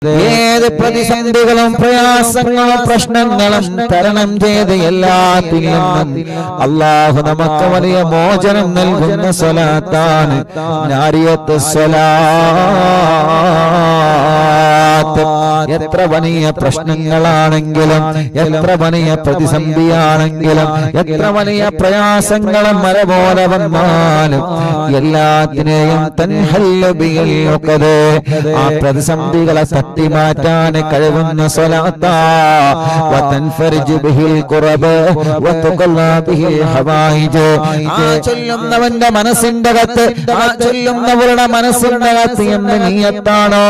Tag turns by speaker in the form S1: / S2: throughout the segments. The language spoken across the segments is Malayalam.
S1: ഏത് പ്രതിസന്ധികളും പ്രയാസങ്ങളും പ്രശ്നങ്ങളും തരണം ചെയ്ത് എല്ലാത്തിലും അല്ലാഹു നമുക്ക് വലിയ മോചനം നൽകുന്ന സ്വലാത്താണ് നാരിയത്ത് സ്വലാത്ത്. എത്ര വലിയ പ്രശ്നങ്ങളാണെങ്കിലും എത്ര വലിയ പ്രതിസന്ധിയാണെങ്കിലും എത്ര വലിയ പ്രയാസങ്ങളും മല പോലെ വന്നാലും എല്ലാത്തിനെയും ആ പ്രതിസന്ധികളെ തട്ടിമാറ്റാൻ കഴിവുന്ന സ്വലാത്താ. ചൊല്ലുന്നവന്റെ മനസ്സിന്റെ അകത്ത് ചൊല്ലുന്നവരുടെ മനസ്സിന്റെ അകത്ത് എന്ന് നീയത്താണോ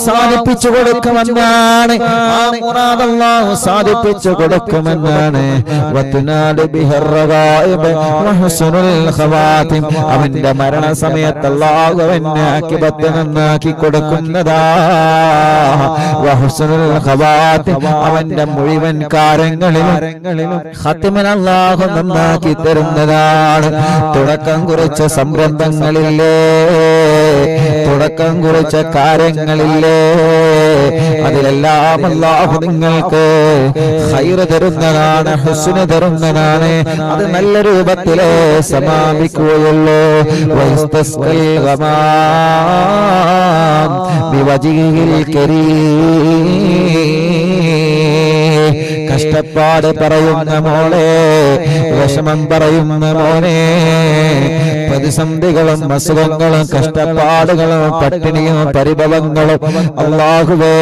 S1: സാധിപ്പിച്ചു കൊടുക്കുമെന്നാണ്, സാധിപ്പിച്ചു കൊടുക്കുമെന്നാണ്. അവന്റെ മരണസമയത്ത് അല്ലാഹു അവനെ ആഖിബത്ത് നന്നാക്കി കൊടുക്കുന്നതാ. അവന്റെ മുഴുവൻ കാര്യങ്ങളിലും ഖത്മിന് അല്ലാഹു നന്നാക്കി തരുന്നതാണ്. തുടക്കം കുറിച്ച സംരംഭങ്ങളില്ലേ, തുടക്കം കുറിച്ച കാര്യങ്ങളില്ലേ, അതിലെല്ലാം അല്ലാഹു നിങ്ങൾക്ക് ഖൈറ് തരുന്നതാണ്, ഹുസ്ന തരുന്നതാണ്. അത് നല്ല രൂപത്തിലേ സമാപിക്കുകയുള്ളൂ. വസ്തസ്കൽ ഗമാം ബിവജിഹിൽ കരീം. കഷ്ടപ്പാട് പറയുന്ന മോളെ, വിഷമം പറയുന്ന മോനെ, പ്രതിസന്ധികളും അസുഖങ്ങളും കഷ്ടപ്പാടുകളും പട്ടിണിയും പരിഭവങ്ങളും അല്ലാഹുവേ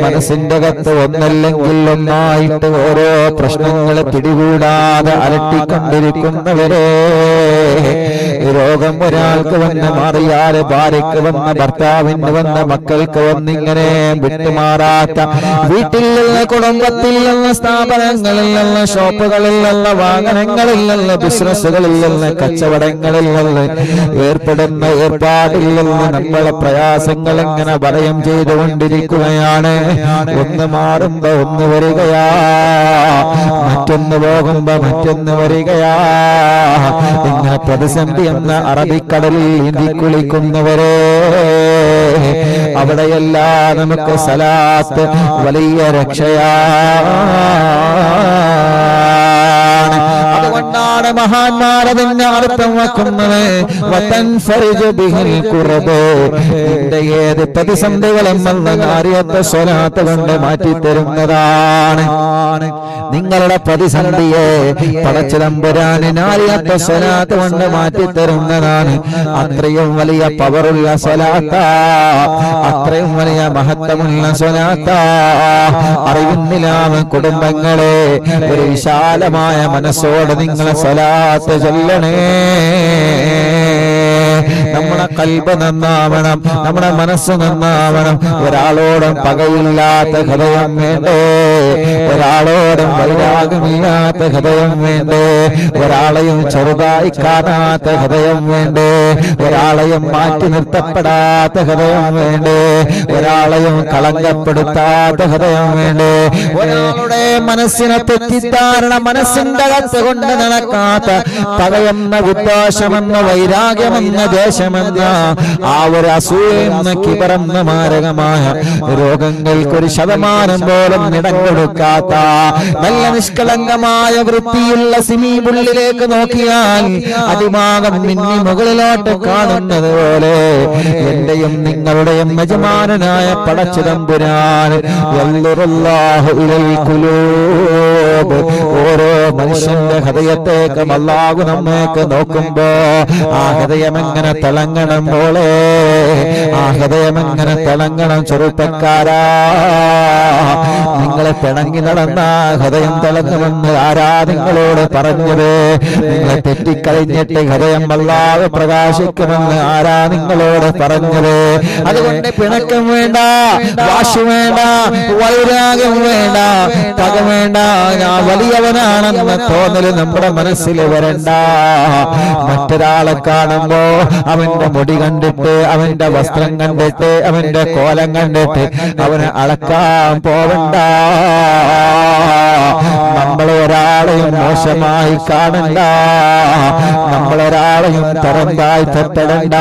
S1: മനസ്സിന്റെ അകത്ത് ഒന്നല്ലെങ്കിൽ ഒന്നായിട്ട് ഓരോ പ്രശ്നങ്ങൾ പിടികൂടാതെ അലട്ടിക്കൊണ്ടിരിക്കുന്നവരെ, രോഗം ഒരാൾക്ക് വന്ന് മാറിയാല് ഭാര്യയ്ക്ക് വന്ന, ഭർത്താവിന് വന്ന, മക്കൾക്ക് വന്നിങ്ങനെ വിട്ടുമാറാത്ത, വീട്ടിൽ നിന്ന്, കുടുംബത്തിൽ നിന്ന്, സ്ഥാപനങ്ങളിൽ നിന്ന്, ഷോപ്പുകളിൽ നിന്ന്, വാഹനങ്ങളിൽ നിന്ന്, ബിസിനസ്സുകളിൽ നിന്ന്, കച്ചവടങ്ങളിൽ നിന്ന്, ഏർപ്പെടുന്ന ഏർപ്പാടിൽ നിന്ന് നമ്മളെ പ്രയാസങ്ങൾ ഇങ്ങനെ വലയം ചെയ്തുകൊണ്ടിരിക്കുകയാണ്. ഒന്ന് മാറുമ്പോ ഒന്ന് വരികയാ, മറ്റൊന്ന് പോകുമ്പോ മറ്റൊന്ന് വരികയാ. ഇങ്ങനെ പ്രതിസന്ധി എന്ന അറബിക്കടലിൽ നീന്തി കുളിക്കുന്നവരെ, അവിടെയെല്ലാം നമുക്ക് സലാത്ത് വലിയ രക്ഷയാ. അതുകൊണ്ടാണ് മഹാന്മാരതിന്റെ അർത്ഥം വെക്കുന്നത് ഏത് പ്രതിസന്ധികളും നാരിയത്തെ സ്വലാത്ത് കൊണ്ട് മാറ്റിത്തരുന്നതാണ്. നിങ്ങളുടെ പ്രതിസന്ധിയെ പടച്ചിതമ്പുരാൻ നാരിയത്തെ സ്വലാത്ത് കൊണ്ട് മാറ്റിത്തരുന്നതാണ്. അത്രയും വലിയ പവറുള്ള സ്വലാത്താ, അത്രയും വലിയ മഹത്വമുള്ള സ്വലാത്താ. അറിയുന്നില്ലാമ കുടുംബങ്ങളെ, ഒരു വിശാലമായ മനസ്സോടെ നിങ്ങളെ സ്വലാത്ത് ചൊല്ലണേ. നമ്മുടെ ഖൽബ് നന്നാവണം, നമ്മുടെ മനസ്സ് നന്നാവണം. ഒരാളോടും പകയില്ലാത്ത ഹൃദയം വേണ്ടേ, ഒരാളോടും വൈരാഗ്യമില്ലാത്ത ഹൃദയം വേണ്ടേ, ഒരാളെയും ചെറുതായി കാണാത്ത ഹൃദയം വേണ്ടേ, ഒരാളെയും മാറ്റി നിർത്തപ്പെടാത്ത ഹൃദയം വേണ്ടേ, ഒരാളെയും കളങ്കപ്പെടുത്താത്ത ഹൃദയം വേണ്ടേ, ഒരാളുടെ മനസ്സിനെ തെറ്റിദ്ധാരണ മനസ്സിന്റെ അകത്ത് കൊണ്ട് നടക്കാത്ത, പകയെന്ന വിദ്വേഷമെന്ന വൈരാഗ്യമെന്ന ദേശമെന്ന ആ ഒരു അസൂയെന്ന കിബറെന്ന മാരകമായ രോഗങ്ങൾക്കൊരു ശതമാനം പോലും ഇടം കൊടുക്കാത്ത, നല്ല നിഷ്കളങ്കമായ വൃത്തിയുള്ള സിമീബുള്ളിലേക്ക് നോക്കിയാൽ അടിഭാഗം മിന്നി മുകളിലോട്ട് കാണുന്നത് പോലെ എന്റെയും നിങ്ങളുടെയും യജമാനനായ പടച്ചിതമ്പുരാൻ ഓരോ മനുഷ്യന്റെ ഹൃദയത്തേക്ക് അല്ലാഹു നമ്മേക്ക് നോക്കുമ്പോ ആ ഹൃദയം എങ്ങനെ തിളങ്ങണം പോലെ, ആ ഹൃദയം എങ്ങനെ തിളങ്ങണം. ചെറുപ്പക്കാരാ, നിങ്ങളെ പിണങ്ങി നടന്ന ഹൃദയം തിളങ്ങുമെന്ന് ആരാ നിങ്ങളോട് പറഞ്ഞത്? നിങ്ങളെ തെറ്റിക്കഴിഞ്ഞിട്ട് ഹൃദയം വല്ലാതെ പ്രകാശിക്കുമെന്ന് ആരാ നിങ്ങളോട് പറഞ്ഞത്? അതുകൊണ്ട് പിണക്കം വേണ്ട, വാശി വേണ്ട, വൈരാഗ്യം വേണ്ട, പക വേണ്ട, ഞാൻ തോന്നല് നമ്മുടെ മനസ്സിൽ വരണ്ട. മറ്റൊരാളെ കാണുമ്പോ അവൻ അവന്റെ മുടി കണ്ടിട്ട്, അവന്റെ വസ്ത്രം കണ്ടിട്ട്, അവന്റെ കോലം കണ്ടിട്ട് അവനെ അളക്കാൻ പോവണ്ട. നമ്മളൊരാളെയും മോശമായി കാണണ്ട, നമ്മളൊരാളെയും തരം താഴ്ത്തപ്പെടണ്ട.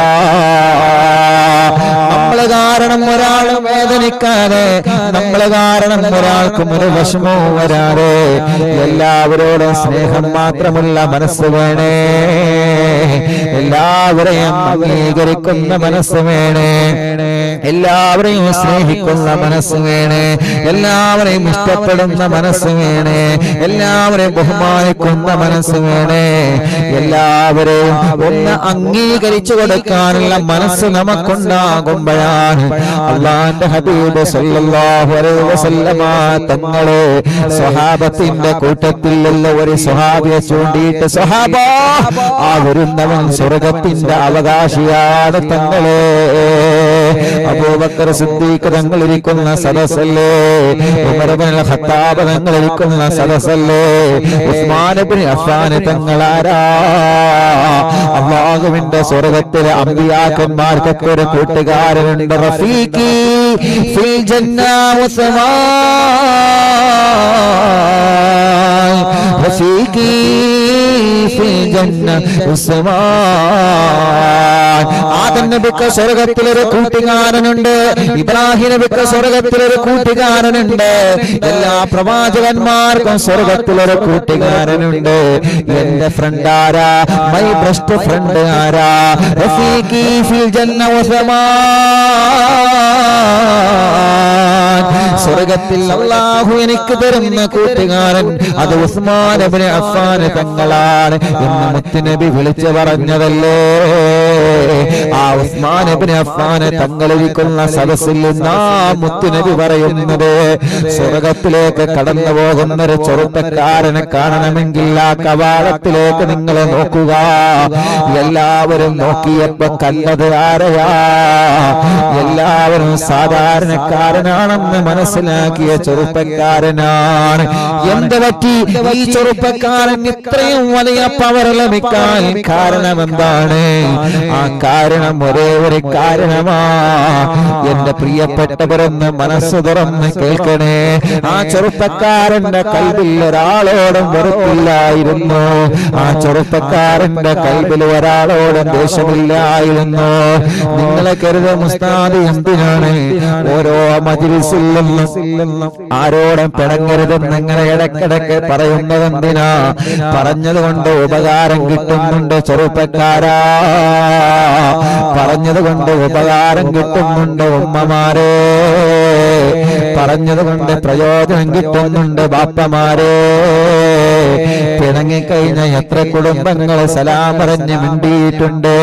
S1: നമ്മള് കാരണം ഒരാൾ വേദനിക്കാതെ, നമ്മള് കാരണം ഒരാൾക്കും ഒരു വിഷമവും വരാതെ എല്ലാവരോടും സ്നേഹം മാത്രമുള്ള മനസ്സ് വേണേ, എല്ലാവരെയും അംഗീകരിക്കുന്ന മനസ്സ് വേണേ, എല്ലാവരെയും സ്നേഹിക്കുന്ന മനസ്സ് വേണേ, എല്ലാവരെയും ഇഷ്ടപ്പെടുന്ന മനസ്സ് വേണേ, എല്ലാവരെയും ബഹുമാനിക്കുന്ന മനസ്സ് വേണേ, എല്ലാവരെയും ഒന്ന് അംഗീകരിച്ചു കൊടുക്കാനുള്ള മനസ്സ് നമുക്കുണ്ടാകുമ്പോഴാണ് അല്ലാഹുവിന്റെ ഹബീബ് സല്ലല്ലാഹു അലൈഹി വസല്ലമ തങ്ങളെ സ്വഹാബത്തിന്റെ കൂട്ടത്തിലുള്ള ഒരു സ്വഹാബിയെ ചൂണ്ടിയിട്ട്, സ്വഹാബ, ആ വരുന്നവൻ സ്വർഗത്തിന്റെ അവകാശിയാണ് തങ്ങളെ. അബൂബക്കർ സിദ്ദീഖ് തങ്ങൾ ഇരിക്കുന്ന സദസ്സല്ലേ, ഉമർ ഇബ്നുൽ ഖത്താബ് തങ്ങൾ ഇരിക്കുന്ന സദസ്സല്ലേ, ഉസ്മാൻ ഇബ്നു അഫ്ഫാൻ തങ്ങളാരാ? അല്ലാഹുവിന്റെ സ്വർഗത്തിലെ അമ്പിയാക്കന്മാർക്കൊക്കെ ഒരു കൂട്ടുകാരനുണ്ട്, റഫീഖി ഫിൽ ജന്ന ഉസ്മാൻ, റഫീഖി ഫിൽ ജന്ന ഉസ്മാൻ. ആദം നബിക്ക് സ്വർഗത്തിലൊരു കൂട്ടുകാരനുണ്ട്, ഇബ്രാഹിം നബിക്ക് സ്വർഗത്തിലൊരു കൂട്ടുകാരനുണ്ട്, എല്ലാ പ്രവാചകന്മാർക്കും സ്വർഗത്തിലൊരു കൂട്ടുകാരനുണ്ട്. എന്റെ ഫ്രണ്ട് ആരാ? മൈ ബെസ്റ്റ് ഫ്രണ്ട് ആരാ? റഫീഖി ഫിൽ ജന്ന ഉസ്മാൻ. സ്വർഗത്തിൽ അല്ലാഹു എനിക്ക് തരുന്ന കൂട്ടുകാരൻ അത് ഉസ്മാൻ ഇബ്നു അഫ്ഫാൻ തങ്ങളാണ് എന്ന് മുത്തുനബി വിളിച്ചു പറഞ്ഞതല്ലേ. ആ ഉസ്മാൻ ഇബ്നു അഫ്ഫാൻ തങ്ങളിരിക്കുന്ന സദസ്സിൽ നിന്നാ മുത്തുനബി പറയുന്നത്, സ്വർഗത്തിലേക്ക് കടന്നു പോകുന്ന ഒരു ചെറുപ്പക്കാരനെ കാണണമെങ്കിൽ ആ കവാടത്തിലേക്ക് നിങ്ങൾ നോക്കുക. എല്ലാവരും നോക്കിയപ്പോ കണ്ടത് ആരെയാ? എല്ലാവരും സാധാരണക്കാരനാണെന്ന് മനസ്സിലാക്കിയ ചെറുപ്പക്കാരനാണ്. എന്ത് പറ്റി ഈ ചെറുപ്പക്കാരൻ ഇത്രയും വലിയ പവർ ലഭിക്കാൻ കാരണം എന്താണ്? ആ കാരണം ഒരേ ഒരു കാരണമാ. എന്റെ പ്രിയപ്പെട്ടവരെന്ന് മനസ്സ് തുറന്ന് കേൾക്കണേ, ആ ചെറുപ്പക്കാരന്റെ കൽബിൽ ഒരാളോടും വെറുപ്പില്ലായിരുന്നു, ആ ചെറുപ്പക്കാരന്റെ കൽബിൽ ഒരാളോടും ദേഷ്യമില്ലായിരുന്നു. നിങ്ങളെ കരുതും ഉസ്താദ് എന്തിനാണ് ഓരോ മജ്‌ലിസിൽ ആരോടും പിണങ്ങരുതെന്ന് ഇങ്ങനെ ഇടയ്ക്കിടയ്ക്ക് പറയുന്നത് എന്തിനാ? പറഞ്ഞത് കൊണ്ട് ഉപകാരം കിട്ടുന്നുണ്ട് ചെറുപ്പക്കാരാ, പറഞ്ഞത് കൊണ്ട് ഉപകാരം കിട്ടുന്നുണ്ട് ഉമ്മമാരെ, പറഞ്ഞത് കൊണ്ട് പ്രയോജനം കിട്ടുന്നുണ്ട് ബാപ്പമാരെ. പിണങ്ങിക്കഴിഞ്ഞ എത്ര കുടുംബങ്ങൾ സലാം പറഞ്ഞ് മിണ്ടിയിട്ടുണ്ട്.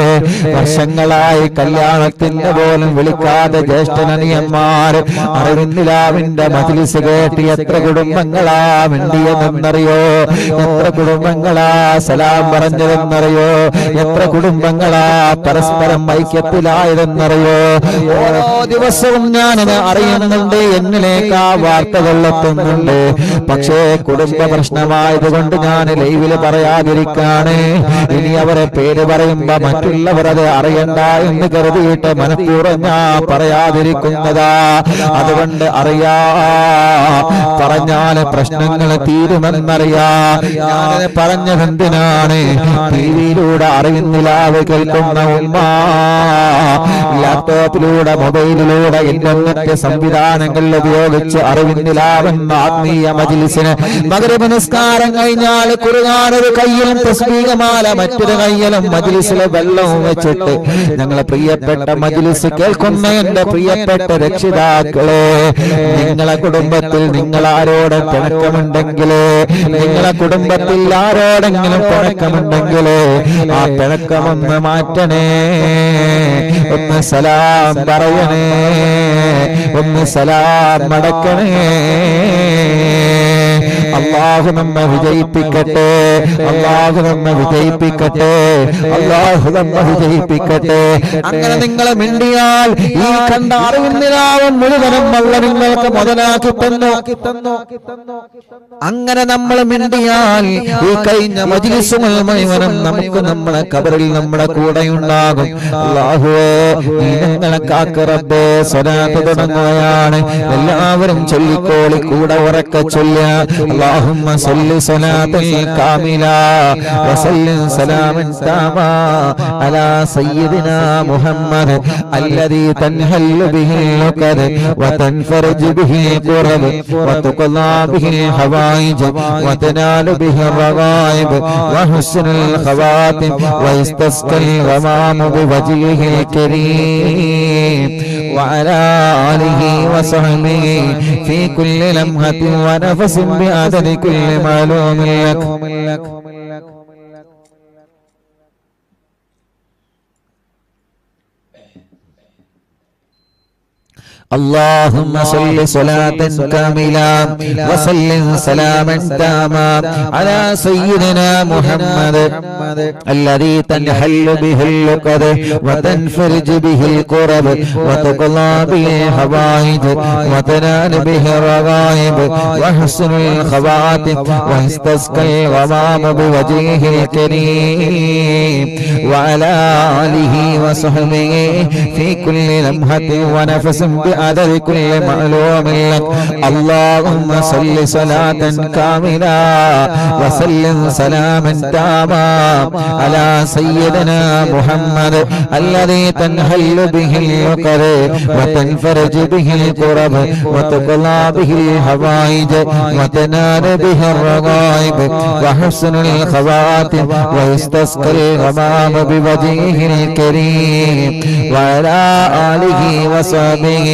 S1: വർഷങ്ങളായി കല്യാണത്തിന്റെ പോലും വിളിക്കാതെ ജ്യേഷ്ഠനനിയന്മാർ അറിവിന്ദിലാവിന്റെ മജ്‌ലിസ് കേട്ട് എത്ര കുടുംബങ്ങളാ മിണ്ടിയതെന്നറിയോ? എത്ര കുടുംബങ്ങളാ സലാം പറഞ്ഞതെന്നറിയോ? എത്ര കുടുംബങ്ങളാ പരസ്പരം ഐക്യത്തിലായതെന്നറിയോ? ഓരോ ദിവസവും ഞാനത് അറിയുന്നുണ്ട്, എന്നിലേക്ക് ആ വാർത്തകൾ എത്തുന്നുണ്ട്. പക്ഷേ കുടുംബ പ്രശ്നമായതുകൊണ്ട് ഞാൻ ലൈവില് പറയാതിരിക്കാണ്. ഇനി അവരെ പേര് പറയുമ്പോ മറ്റുള്ളവർ അത് അറിയണ്ട എന്ന് കരുതിയിട്ട് മനഃപൂർവ്വം ഞാൻ പറയാതിരിക്കുന്നതാ. അതുകൊണ്ട് അറിയാ, പറഞ്ഞാല് പ്രശ്നങ്ങൾ തീരുമെന്നറിയാ. ഞാനത് പറഞ്ഞതെന്തിനാണ്? ടിവിയിലൂടെ അറിവിന്നിലാവ് കേൾക്കുന്ന ഉമ്മ, ലാപ്ടോപ്പിലൂടെ മൊബൈലിലൂടെ ഇന്റർനെറ്റ് സംവിധാനങ്ങൾ ഉപയോഗിച്ച് അറിവിന്നിലാവെന്ന ആത്മീയ മജ്‌ലിസിന് മഗ്‌രിബ് നിസ്കാരം കഴിഞ്ഞാൽ ഖുർആൻ ഒരു കയ്യിലും തസ്ബീഹമാല മറ്റൊരു കയ്യിലും മജ്‌ലിസിലെ വെള്ളവും വെച്ചിട്ട് ഞങ്ങളെ പ്രിയപ്പെട്ട മജ്‌ലിസ് കേൾക്കുന്ന എന്റെ പ്രിയപ്പെട്ട രക്ഷിതാക്കളെ, നിങ്ങളെ കുടുംബത്തിൽ നിങ്ങൾ ആരോട് പിണക്കമുണ്ടെങ്കിൽ, നിങ്ങളെ കുടുംബത്തിൽ ആരോടെങ്കിലും പിണക്കമുണ്ടെങ്കിൽ ആ പിണക്കമൊന്ന് മാറ്റണേ, ഒന്ന് സലാം പറയണേ, ഒന്ന് സലാം മടക്കണേ. അല്ലാഹു നമ്മെ വിജയിപ്പിക്കട്ടെ, അല്ലാഹു നമ്മെ വിജയിപ്പിക്കട്ടെ, അല്ലാഹു നമ്മെ വിജയിപ്പിക്കട്ടെ. അങ്ങനെ നിങ്ങൾ മിണ്ടിയാൽ ഈ കണ്ട അറിവിന്ദിനാവും മുഴുവനും അല്ല നിങ്ങൾക്ക് മുതലാക്കി തന്നു. അങ്ങനെ നമ്മൾ മിണ്ടിയാൽ ഈ കഴിഞ്ഞ മജ്ലിസുകൾ മുഴുവനും നമുക്ക് നമ്മുടെ ഖബറിൽ നമ്മുടെ കൂടെ ഉണ്ടാകും. അല്ലാഹുവേ നീ ഞങ്ങളെ കാക്ക് റബ്ബേ. സ്വലാത്ത് തുടങ്ങുകയാണ്, എല്ലാവരും ചൊല്ലിക്കോളി, കൂടെ ഉറക്കെ ചൊല്ലുക. അല്ലാഹുമ്മ സല്ലി സ്വലാത്തൽ കാമില വസല്ലിം സലാമൻ താമാ അലാ സയ്യിദിനാ മുഹമ്മദ് അല്ലദീ തൻഹല്ലു ബിഹിൽ ഉഖദ് വതൻഫറജു ബിഹിൽ ഖുറബ് വതുഖലാ ബിഹിൽ ഹവായിജ് വതനാലു ബിഹിർ റഗായിബ് വഹുസ്നുൽ ഖവാതിം വയസ്തസ്കൽ ഗമാമു ബിവജ്ഹിൽ കരീം وعلى آله وصحبه في كل لمحة ونفس بعدد كل معلوم لك. اللهم صل صلاة كاملة وسلم سلاما تاما على سيدنا محمد الذي تنحل به اللقد وتنفرج به الكرب وتقضى به الحوائج وتنال به الرغائب وحسن الخواتم ويستسقى الغمام بوجهه الكريم وعلى آله وصحبه في كل لمحة ونفس بعدد كل معلوم لك. اللهم صل صلاة كاملة وسلم سلاما تاما على سيدنا محمد الذي تنحل به العقد وتنفرج به الكرب وتقضى به الحوائج وتنال به الرغائب وحسن الخواتم ويستسقى الغمام بوجهه الكريم وعلى آله وصحبه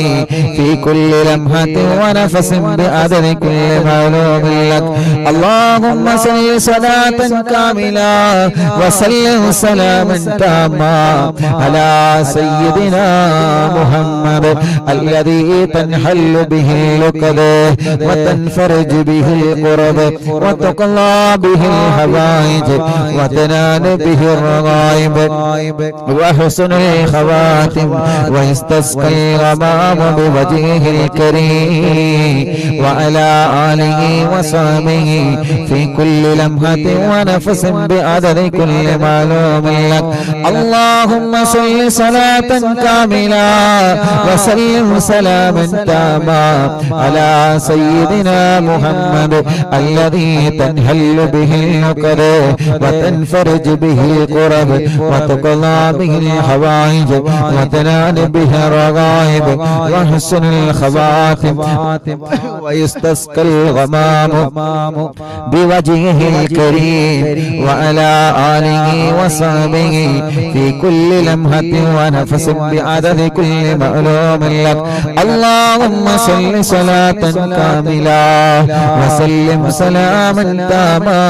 S1: في كل لمحة ونفس بعدد كل معلوم لك. اللهم صل صلاة كاملة وسلم سلاما تاما على سيدنا محمد الذي تنحل به العقد وتنفرج به الكرب وتقضى به الحوائج وتنال به الرغائب وحسن الخواتم ويستسقى الغمام بوجهه الكريم وعلى آله وصحبه في كل لمحة ونفس بعدد كل معلوم لك. اللهم صل صلاة كاملة وسلم سلاما تاما على سيدنا محمد الذي تنحل به العقد وتنفرج به الكرب وتقضى به الحوائج وتنال به الرغائب وحسن الخواتم ويستسقى الغمام بوجهه الكريم وعلى آله وصحبه في كل لمحة ونفس بعدد كل معلوم لك. اللهم صل صلاة كاملة وسلم سلاما تاما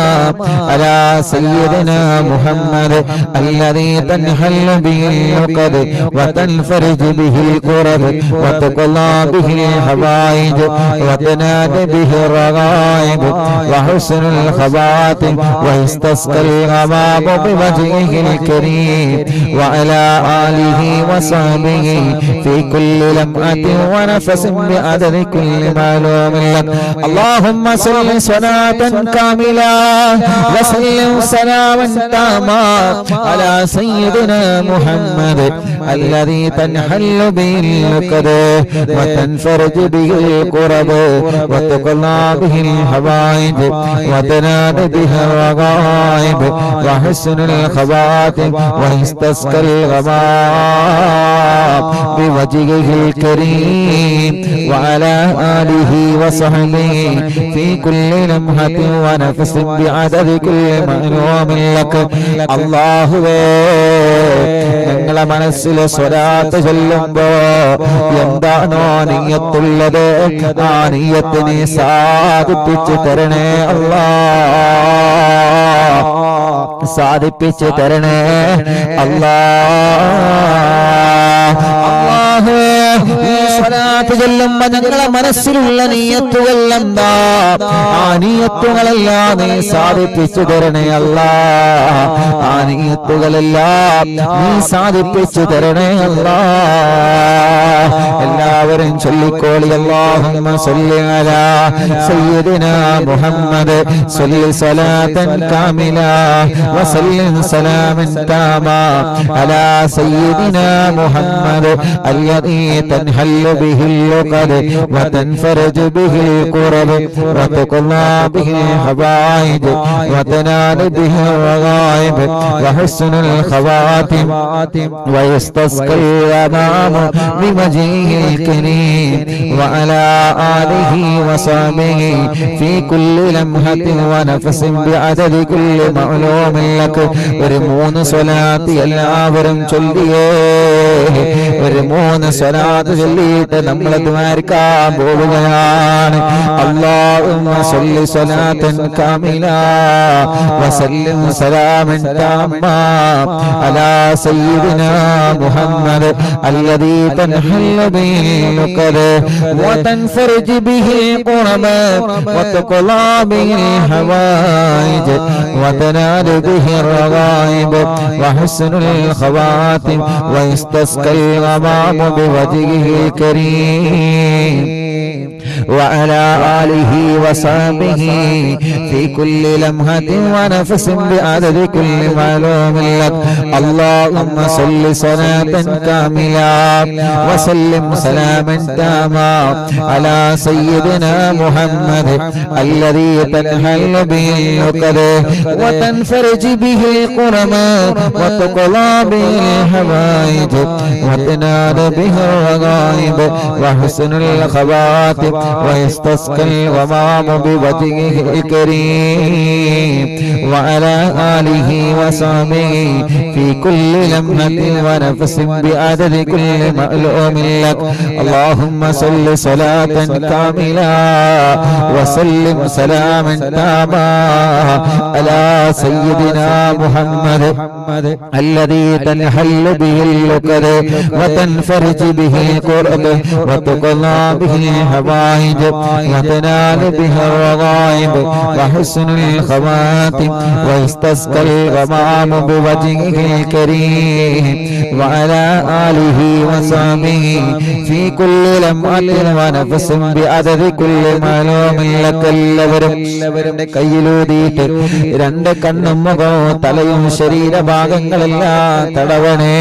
S1: على سيدنا محمد الذي تنحل به العقد وتنفرج به الكرب وتقضى به الحوائج وتنال به الرغائب وحسن الخواتم ويستسقى الغمام بوجهه الكريم وعلى آله وصحبه في كل لمحة ونفس بعدد كل معلوم لك. اللهم صل صلاة كاملة وسلم سلاما تاما على سيدنا محمد الذي تنحل به العقد وتنفرج به الكرب وتقضى به الحوائج وتنال به الرغائب وحسن الخواتم ويستسقى الغمام بوجهه الكريم وعلى آله وصحبه في كل لمحة ونفس بعدد كل معلوم لك. الله ഞങ്ങളെ മനസ്സിൽ സ്വലാത്ത് ചൊല്ലുമ്പോ എന്താണോ നിയ്യത്തുള്ളത് ആ നിയ്യത്തിനെ സാധിപ്പിച്ചു തരണേ അല്ലാഹ്, സാധിപ്പിച്ചു തരണേ അല്ലാഹ്. അല്ലാഹുവേ ഈ സ്വലാത്ത് ചൊല്ലുമ്പോൾ ഞങ്ങളെ മനസ്സിലുള്ള നിയ്യത്തുകൾ എന്താ? ആ നിയ്യത്തുകളെല്ലാം നീ സാധിപ്പിച്ചു തരണേ അല്ലാഹ്. ആ നിയ്യത്തുകളെല്ലാം നീ സാധിപ്പിച്ചു തരണേ അല്ലാഹ്. എല്ലാവരും ചൊല്ലിക്കോളി. അല്ലാഹുമ്മ സ്വല്ലി അലാ സയ്യിദിനാ മുഹമ്മദ് സ്വല്ലി സ്വലാത്തൻ കാമില വസല്ലിം സലാമൻ താമാ അലാ സയ്യിദിനാ മുഹമ്മദ് അൽദീ തൻഹല്ലു ബിഹിൽ ലുഖദ് വതൻഫറജു ബിഹിൽ ഖുറബ് വതഖല്ലാ ബിഹിൽ ഹവായിജ് വതനാലു ബിഹിൽ റഗായിബ് വഹസ്നുൽ ഖവാതിം വയസ്തസ്ഖൽ ഗമാമ ബിവജ്ഹിൽ കരീം വഅലാ ആലിഹി വസഹ്ബിഹി ഫീ കുല്ലി ലംഹത്തിൻ വനഫസിൻ ബിഅദദി കുല്ലി മഅലൂമിൻ ലക. ഒരു 3 സ്വലാത്ത് എല്ലാവരും ചൊല്ലിയേ. ഒരു 3 സ്വലാത്ത് ചൊല്ലിയിട്ട് നമ്മൾ ദ്വാരക്കാൻ പോവുകയാണ്. അല്ലാഹുമ്മ സ്വല്ലി സ്വലാത്തൻ കാമില വസല്ലിം സലാമൻ താമ്മാ അലാ സയ്യിദിനാ മുഹമ്മദ് അൽദീ തൻഹല്ലു ബിഹിൽ ലുഖദ് വതൻഫറജു ബിഹിൽ ഖുറബ വതഖല്ലാ ബിഹിൽ ഹവായിജ് വതനാലു ബിഹിർ റഗായിബ് വഹസ്നുൽ ഖവാതിം വയസ്തസ്ഖൽ ഗമാമു ബിവജ്ഹിൽ കരീം وعلى آله وصحبه في كل لمحة ونفس بعدد كل معلوم لك. اللهم صل صلاة كاملة وسلم سلاما تاما على سيدنا محمد الذي تنحل به العقد وتنفرج به الكرم وتقضى به الحوائج وتنال به الرغائب وحسن الخواتم ويستسقى الغمام بوجهه الكريم وعلى آله وصحبه في كل لمحة ونفس بعدد كل مألوم لك. اللهم صل صلاة كاملة وسلم سلاما تاما على سيدنا محمد الذي تنحل به اللقد وتنفرج به الكرب وتقضى به الحوائج وتنال به الرغائب وحسن الخواتم ويستسقى الغمام بوجهه الكريم وعلى آله وصحبه في كل لمحة ونفس بعدد كل معلوم لك. എല്ലാവരും കയ്യിലൂതിയിട്ട് 2 കണ്ണും മുഖവും തലയും ശരീരഭാഗങ്ങളെല്ലാം തടവണേ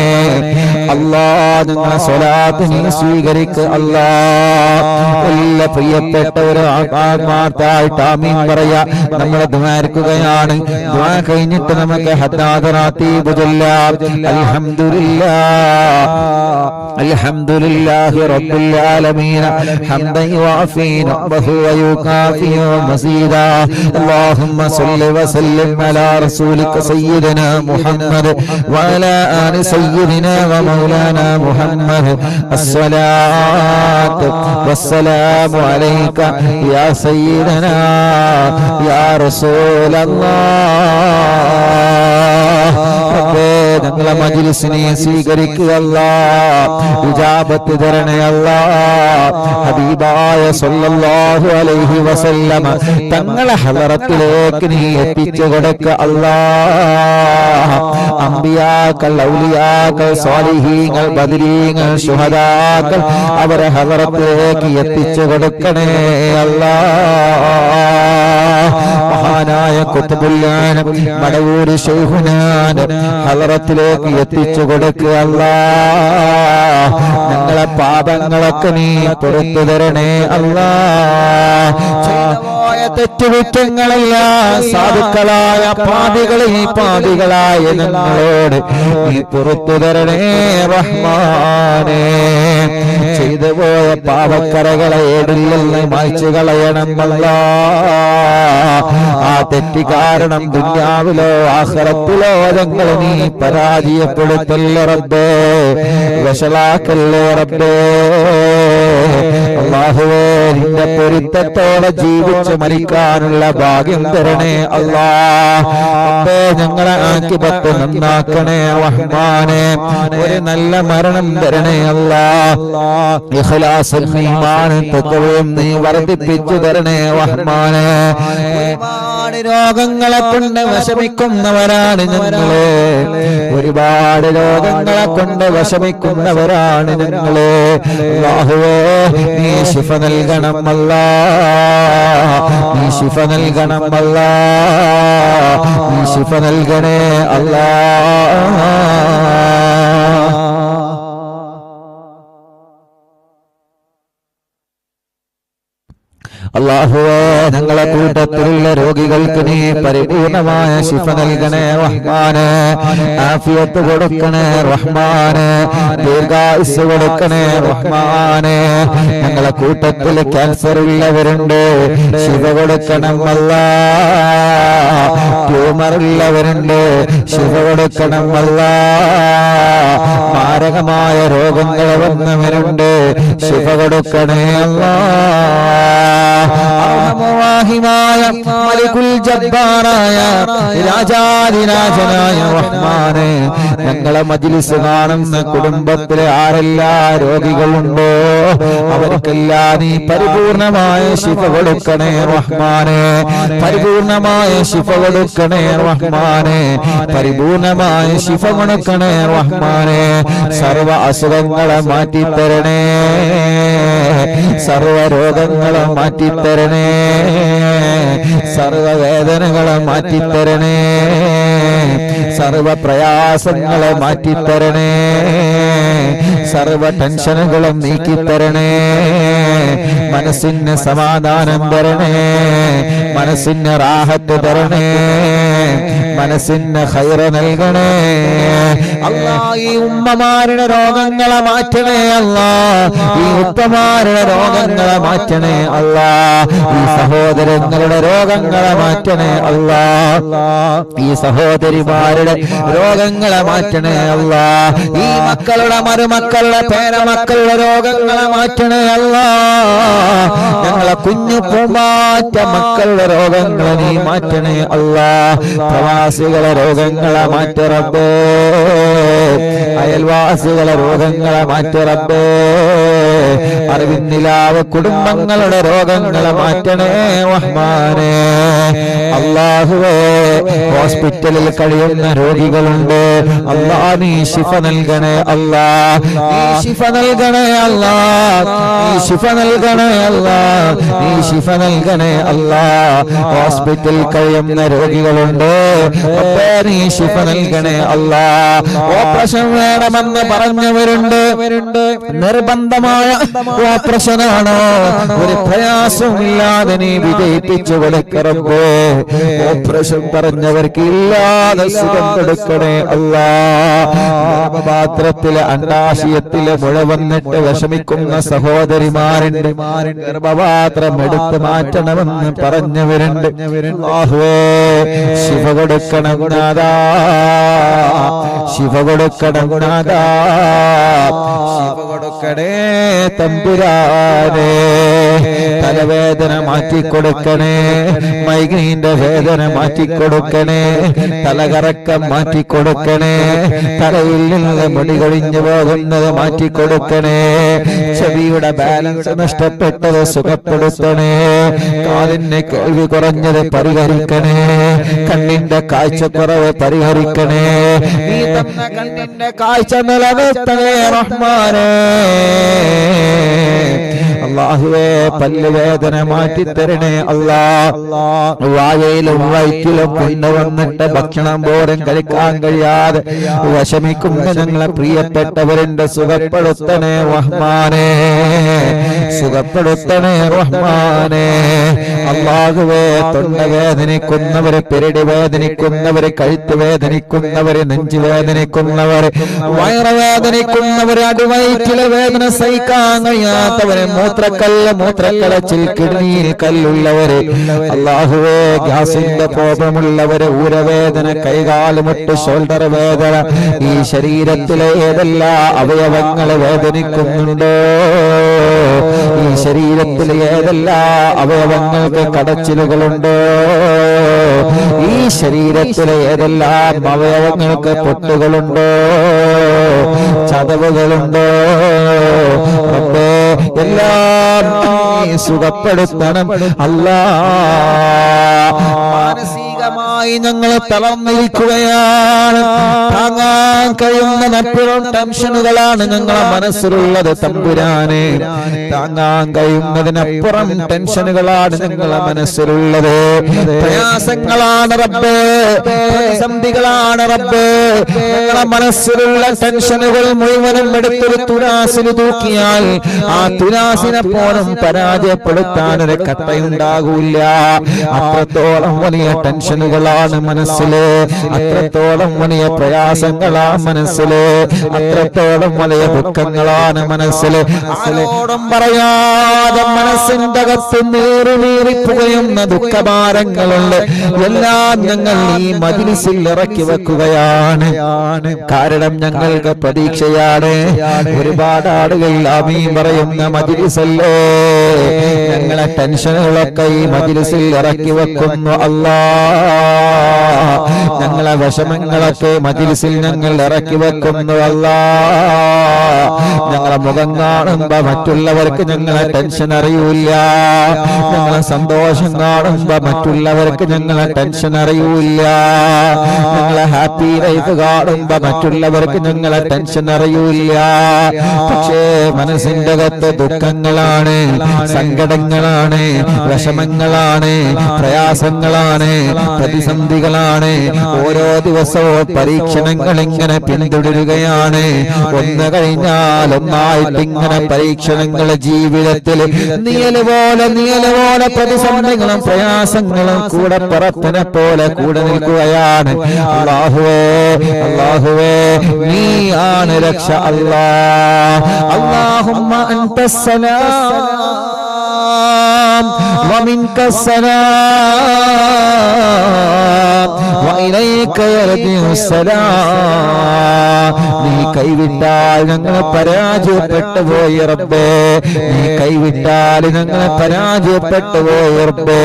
S1: അല്ലാഹ്. നിങ്ങളെ സ്വലാത്ത് നീ സ്വീകരിക്കുക അല്ലാഹ്. എല്ലാ പ്രിയപ്പെട്ടവരും ആത്മാർത്ഥമായിട്ട് ആമീൻ പറയാ. നമ്മൾ ദ്വാരക്കുകയാണ്. ദ്വാ കഴിഞ്ഞിട്ട് നമുക്ക് ഹദ്ദാദ് റാത്തീബ് ചൊല്ലാം. അൽഹംദുലില്ലാഹ് അൽഹംദുലില്ലാഹി റബ്ബിൽ ആലമീൻ ഹംദൻ യുവാഫി നഅ്മഹു വയുകാഫി മസീദാ. اللهم صل وسلم على رسولك سيدنا محمد وعلى آل سيدنا ومولانا محمد. الصلاة والسلام عليك يا سيدنا يا رسول الله. ഞങ്ങളെ മജ്‌ലിസിനെ സ്വീകരിക്കുക അല്ലാഹ്. ഇജാബത്ത് തരണേ അല്ലാഹ്. ഹബീബായ സല്ലല്ലാഹു അലൈഹി വസല്ലമ തങ്ങളെ ഹളറത്തിലേക്ക് നീ എത്തിച്ചു കൊടുക്കുക അല്ലാഹ്. അംബിയാക്കൾ, ഔലിയാക്കൾ, സ്വാലിഹീങ്ങൾ, ബദരീങ്ങൾ, ശുഹദാക്കൾ അവരെ ഹളറത്തിലേക്ക് എത്തിച്ചു കൊടുക്കണേ അല്ലാഹ്. മഹാനായ ഖുത്ബുല്ലാനം മടവൂര് ശൈഖുനാനെ ഹളറത്തിലേക്ക് എത്തിച്ചു കൊടുക്കുക അല്ലാഹ്. ഞങ്ങളെ പാപങ്ങളൊക്കെ നീ പുറത്തു തരണേ അല്ലാഹ്. തെറ്റുകുറ്റങ്ങളെല്ലാം സാധുക്കളായ പാപികളായ ഞങ്ങളോട് നീ പുറത്തു തരണേ റഹ്മാനേ. ചെയ്തു പോയ പാപക്കറകളെ ഏടില്ലെന്ന് മായ്ച്ചു കളയണം അല്ലാഹ്. ആ തെറ്റി കാരണം ദുനിയാവിലോ ആഖിറത്തിലോ ഞങ്ങൾ നീ പരാജയപ്പെടുത്തല്ലേ റബ്ബേ, വശലാക്കല്ലേ റബ്ബേ. അല്ലാഹുവേ, നിന്റെ പൊരുത്തത്തോടെ ജീവിച്ച് മരിക്കാനുള്ള ഭാഗ്യം തരണേ അല്ലാഹ്. റബ്ബേ, ഞങ്ങളെ ആഖിബത്ത് നന്നാക്കണേ റഹ്മാനേ. ഒരു നല്ല മരണം തരണേ അല്ലാഹ്. ഇഖ്ലാസും ഈമാനും തഖ്വയും നീ വർദ്ധിപ്പിച്ചു തരണേ റഹ്മാനേ. ഒരുപാട് രോഗങ്ങളെ കൊണ്ട് വിഷമിക്കുന്നവരാണ് ഞങ്ങളെ, ഒരുപാട് രോഗങ്ങളെ കൊണ്ട് വിഷമിക്കുന്നവരാണ് ഞങ്ങളെ. അല്ലാഹുവേ, നീ ശിഫ നൽകണം അല്ലാഹ്, നീ ശിഫ നൽകണം അല്ലാഹ്, നീ ശിഫ നൽകണേ അല്ലാഹ്. അല്ലാഹുവേ, ഞങ്ങളെ കൂട്ടത്തിലുള്ള രോഗികൾക്ക് നീ പരിപൂർണമായ ശിഫ നൽകണേ റഹ്മാനേ. ആഫിയത്ത് കൊടുക്കണേ റഹ്മാനേ, ദീർഘായുസ്സ് കൊടുക്കണേ റഹ്മാനേ. ഞങ്ങളെ കൂട്ടത്തിൽ ക്യാൻസർ ഉള്ളവരുണ്ട്, ശിഫ കൊടുക്കണം അല്ലാഹ്. ട്യൂമർ ഉള്ളവരുണ്ട്, ശിഫ കൊടുക്കണം അല്ലാഹ്. മാരകമായ രോഗങ്ങൾ വന്നവരുണ്ട്, ശിഫ കൊടുക്കണേ അല്ലാഹ്. അർഹമുറാഹിമായ മലികുൽ ജബ്ബാറായ രാജാധിരാജനായ റഹ്മാനേ, ഞങ്ങളെ മജ്ലിസ് കാണുന്ന കുടുംബത്തിലെ ആരെല്ലാം രോഗികളുണ്ടോ അവർക്കെല്ലാം നീ പരിപൂർണമായ ശിഫ കൊടുക്കണേ റഹ്മാനേ, പരിപൂർണമായ ശിഫ കൊടുക്കണേ റഹ്മാനേ, പരിപൂർണമായ ശിഫ കൊടുക്കണേ റഹ്മാനേ. സർവ അസുഖങ്ങളെ മാറ്റിത്തരണേ, സർവ രോഗങ്ങളെ മാറ്റിത്തരണേ, സർവ വേദനകളെ മാറ്റിത്തരണേ, സർവ പ്രയാസങ്ങളെ മാറ്റിത്തരണേ, സർവ ടെൻഷനുകളും നീക്കിത്തരണേ. മനസ്സിന് സമാധാനം തരണേ, മനസ്സിന് റാഹത്ത് തരണേ, മനസ്സിന് ഖൈറ് നൽകണേ അല്ലാഹ്. ഈ ഉമ്മമാരുടെ രോഗങ്ങളെ മാറ്റണേ അല്ലാഹ്, ഈ ഉപ്പമാരുടെ രോഗങ്ങളെ മാറ്റണേ അല്ലാഹ്, ഈ സഹോദരങ്ങളുടെ രോഗങ്ങളെ മാറ്റണേ അല്ലാഹ്, ഈ സഹോദരിമാരുടെ രോഗങ്ങളെ മാറ്റണേ അല്ലാഹ്, ഈ മക്കളുടെ മരുമക്കളുടെ പേരമക്കളുടെ രോഗങ്ങളെ മാറ്റണേ അല്ലാഹ്. ഞങ്ങളെ കുഞ്ഞു പൂമ്പാറ്റ മക്കളുടെ രോഗങ്ങളെ നീ മാറ്റണേ അല്ലാഹ്. പ്രവാസികളെ രോഗങ്ങളെ മാറ്റ റബ്ബേ, അയൽവാസികളെ രോഗങ്ങളെ മാറ്റ റബ്ബേ. അറിവിന്നിലാവ് കുടുംബങ്ങളുടെ രോഗങ്ങളെ മാറ്റണേ റഹ്മാനേ. അല്ലാഹുവേ, ഹോസ്പിറ്റലിൽ കഴിയുന്ന രോഗികളുണ്ട്, അല്ലാഹ് നീ ശിഫ നൽകണേ അല്ലാഹ്, നീ ശിഫ നൽകണേ അല്ലാഹ്, നീ ശിഫ നൽകണേ അല്ലാഹ്, നീ ശിഫ നൽകണേ അല്ലാഹ്. ഹോസ്പിറ്റലിൽ കഴിയുന്ന രോഗികളുണ്ട്, അപ്പേ നീ ശിഫ നൽകണേ അല്ലാഹ്. ഓപ്പറേഷൻ വേണമെന്ന് പറഞ്ഞവരുണ്ട്, നിർബന്ധമായ ഓപ്പറേഷനാണോ ഒരു പ്രയാസമില്ലാതെ നീ വിജയിപ്പിച്ചു കൊടുക്കറമ്പോ. ഓപ്പറേഷൻ പറഞ്ഞവർക്ക് ഇല്ലാതെ സുഖം കൊടുക്കണേ അല്ലാഹ്. ഗർഭപാത്രത്തിലെ അണ്ഡാശയത്തിലെ മുഴ വന്നിട്ട് വിഷമിക്കുന്ന സഹോദരിമാരുണ്ട്, ഗർഭപാത്രം എടുത്ത് മാറ്റണമെന്ന് പറഞ്ഞവരുണ്ട്. അല്ലാഹുവേ, ശിഫ കൊടുക്കണം നാഥാ, ശിഫ കൊടുക്കണം നാഥാ, ശിഫ കൊടുക്കണേ തമ്പുരാനേ. തലവേദന മാറ്റിക്കൊടുക്കണേ, മൈഗ്രീന്റെ വേദന മാറ്റിക്കൊടുക്കണേ, തലകറക്കം മാറ്റിക്കൊടുക്കണേ, തലയിൽ നിന്ന് മുടി കൊഴിഞ്ഞു പോകുന്നത് മാറ്റിക്കൊടുക്കണേ, ചെവിയുടെ ബാലൻസ് നഷ്ടപ്പെട്ടത് സുഖപ്പെടുത്തണേ, കാലിന് കേൾവി കുറഞ്ഞത് പരിഹരിക്കണേ, കണ്ണിന്റെ കാഴ്ചക്കുറവ് പരിഹരിക്കണേ, നീ തന്ന കണ്ണിന്റെ കാഴ്ച നിലനിർത്തണേ റഹ്മാനേ. അല്ലാഹുവേ, പല്ലുവേദന മാറ്റിത്തരണേ അല്ലാഹ്. വായയിലും വയറ്റിലും കൊണ്ടുവന്നിട്ട് ഭക്ഷണം പോലും കഴിക്കാൻ കഴിയാതെ വിഷമിക്കുന്ന ഞങ്ങളെ പ്രിയപ്പെട്ടവരുടെ സുഖപ്പെടുത്തണേ റഹ്മാനേ, സുഖപ്പെടുത്തണേ റഹ്മാനേ. അല്ലാഹുവേ, തൊണ്ട വേദനിക്കുന്നവര്, പെരടി വേദനിക്കുന്നവര്, കഴുത്ത് വേദനിക്കുന്നവര്, നെഞ്ചു വേദനിക്കുന്നവര്, വയറ് വേദനിക്കുന്നവര്, അടിവയറ്റിലെ വേദന സഹിക്കാൻ കഴിയാത്തവര്, മൂത്ര മൂത്രക്കടച്ചിൽ കിഡ്നിയിൽ കല്ലുള്ളവര്, അല്ലാഹുവേ ഗ്യാസിന്റെ കോപമുള്ളവര്, ഊരവേദന, കൈകാലുമുട്ട്, ഷോൾഡർ വേദന, ഈ ശരീരത്തിലെ ഏതെല്ലാം അവയവങ്ങൾ വേദനിക്കുന്നുണ്ടോ, ഈ ശരീരത്തിലെ ഏതെല്ലാം അവയവങ്ങൾക്ക് കടച്ചിലുകളുണ്ടോ, ഈ ശരീരത്തിലെ ഏതെല്ലാം അവയവങ്ങൾക്ക് പൊട്ടുകളുണ്ടോ, ചതവുകളുണ്ടോ, റബ്ബേ എല്ലാം നീ സുഖപ്പെടുത്തണം അല്ലാഹ്. മാനസികമായി ഞങ്ങൾ തളർന്നിരിക്കുകയാണ്. താങ്ങാൻ കഴിയുന്ന മറ്റൊരു ടെൻഷനുകളാണ് ഞങ്ങളെ മനസ്സിലുള്ളത് തമ്പുരാനെ. താങ്ങാൻ കഴിയുന്നതിനപ്പുറം ടെൻഷനുകളാണ് ഞങ്ങളെ മനസ്സിലുള്ളത്. പ്രയാസങ്ങളാണ് റബ്ബേ, പ്രതിസന്ധികളാണ് റബ്ബേ. ഞങ്ങളെ മനസ്സിലുള്ള ടെൻഷനുകൾ മുഴുവനും എടുത്തൊരു തുലാസിൽ തൂക്കിയാൽ ആ തുലാസിനെ പോലും പരാജയപ്പെടുത്താൻ ഒരു കട്ടയുണ്ടാകൂല. അത്രത്തോളം വലിയ ടെൻഷനുകളാണ് മനസ്സില്, അത്രത്തോളം വലിയ പ്രയാസങ്ങളാ മനസ്സില്, അത്രത്തോളം വലിയ ദുഃഖങ്ങളാണ് മനസ്സില്. ആരോടും പറയാതെ മനസ്സിന്റെ അകത്ത് നീറിപ്പുകയുന്ന ദുഃഖഭാരങ്ങളുണ്ട്. എല്ലാം ഞങ്ങൾ ഈ മജ്‌ലിസിൽ ഇറക്കി വെക്കുകയാണ്. കാരണം ഞങ്ങൾക്ക് പ്രതീക്ഷയാണ്. ഒരുപാട് ആളുകൾ ആമീൻ പറയുന്ന മജ്‌ലിസല്ലേ. ഞങ്ങളെ ടെൻഷനുകളൊക്കെ ഈ മജ്‌ലിസിൽ ഇറക്കി വെക്കുന്നു അല്ലാഹ്. ഞങ്ങളെ വിഷമങ്ങളൊക്കെ മജ്‌ലിസിൽ ഞങ്ങൾ ഇറക്കി വെക്കുന്നു അല്ലാഹ്. ഞങ്ങളെ മുഖം കാണുമ്പോ മറ്റുള്ളവർക്ക് ഞങ്ങളെ ടെൻഷൻ അറിയൂല. ഞങ്ങളെ സന്തോഷം കാണുമ്പോ മറ്റുള്ളവർക്ക് ഞങ്ങളെ ടെൻഷൻ അറിയൂല. ഞങ്ങളെ ഹാപ്പി ലൈഫ് കാണുമ്പോ മറ്റുള്ളവർക്ക് ഞങ്ങളെ ടെൻഷൻ അറിയൂല. പക്ഷേ മനസ്സിന്റെ അകത്ത് ദുഃഖങ്ങളാണ്, സങ്കടങ്ങളാണ്, വിഷമങ്ങളാണ്, പ്രയാസങ്ങളാണ്, പ്രതിസന്ധികളാണ്. ഓരോ ദിവസവും പരീക്ഷണങ്ങൾ ഇങ്ങനെ പിന്തുടരുകയാണ്. ഒന്ന് കഴിഞ്ഞാൽ ഒന്നായിട്ട് ഇങ്ങനെ പരീക്ഷണങ്ങൾ ജീവിതത്തിൽ നിയലുപോലെ പ്രതിസന്ധികളും പ്രയാസങ്ങളും കൂടെ പറപ്പിനെ പോലെ കൂടെ നിൽക്കുകയാണ്. അല്ലാഹുവേ അല്ലാഹുവേ നീയാണ് രക്ഷ അല്ലാഹ്. അല്ലാഹുമ്മ അൻതസ്സലാം വമിൻകസ്സലാം വഇലൈക യർജിഉസ്സലാം. നീ കൈവിട്ടാൽ ഞങ്ങൾ പരാജയപ്പെട്ടു പോയി റബ്ബേ. നീ കൈവിട്ടാൽ ഞങ്ങൾ പരാജയപ്പെട്ടു പോയി റബ്ബേ.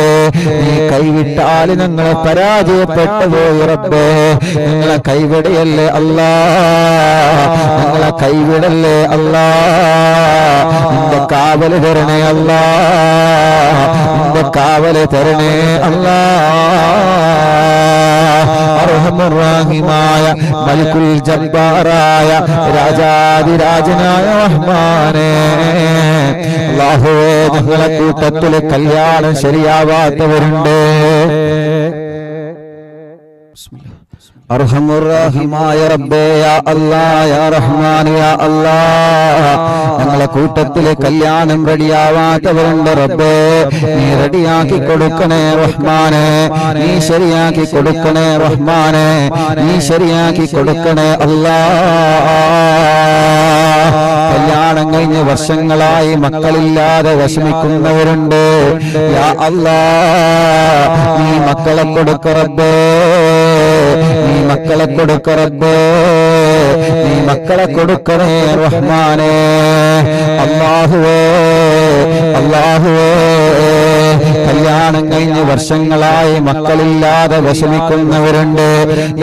S1: നീ കൈവിട്ടാൽ ഞങ്ങൾ പരാജയപ്പെട്ടു പോയി റബ്ബേ. ഞങ്ങളെ കൈവിടയല്ലേ അല്ലാഹ്, ഞങ്ങളെ കൈവിടല്ലേ അല്ലാഹ്. നിന്റെ കാവല് തരണേ അല്ലാഹ്, നിന്റെ കാവല് തരണേ അല്ലാഹ്. അർഹമുർ റഹീമായ മലിക്കുൽ ജബ്ബാറായ രാജാതിരാജനായ റഹ്മാനേ, അല്ലാഹുവേ ഞങ്ങളെ കൂട്ടത്തിൽ കല്യാണം ശരിയാവാത്തവരുണ്ട്. അർഹമുർ റഹീമായ റബ്ബേ യാ അല്ലാഹ് യാ റഹ്മാൻ യാ അല്ലാഹ്. ഞങ്ങളെ കൂട്ടത്തിലെ കല്യാണം റെഡിയാവാത്തവരുണ്ട് റബ്ബേ. നീ റെഡിയാക്കി കൊടുക്കണേ റഹ്മാനെ, നീ ശരിയാക്കി കൊടുക്കണേ റഹ്മാനെ, നീ ശരിയാക്കി കൊടുക്കണേ അല്ലാഹ്. കല്യാണം കഴിഞ്ഞ് വർഷങ്ങളായി മക്കളില്ലാതെ വിഷമിക്കുന്നവരുണ്ട്. യാ അല്ലാഹ് നീ മക്കളെ കൊടുക്ക റബ്ബേ, നീ മക്കളെ കൊടുക്ക റബ്ബേ, നീ മക്കളെ കൊടുക്കണേ റഹ്മാനേ. അല്ലാഹുവേ അല്ലാഹുവേ കല്യാണം കഴിഞ്ഞ് വർഷങ്ങളായി മക്കളില്ലാതെ വിഷമിക്കുന്നവരുണ്ട്.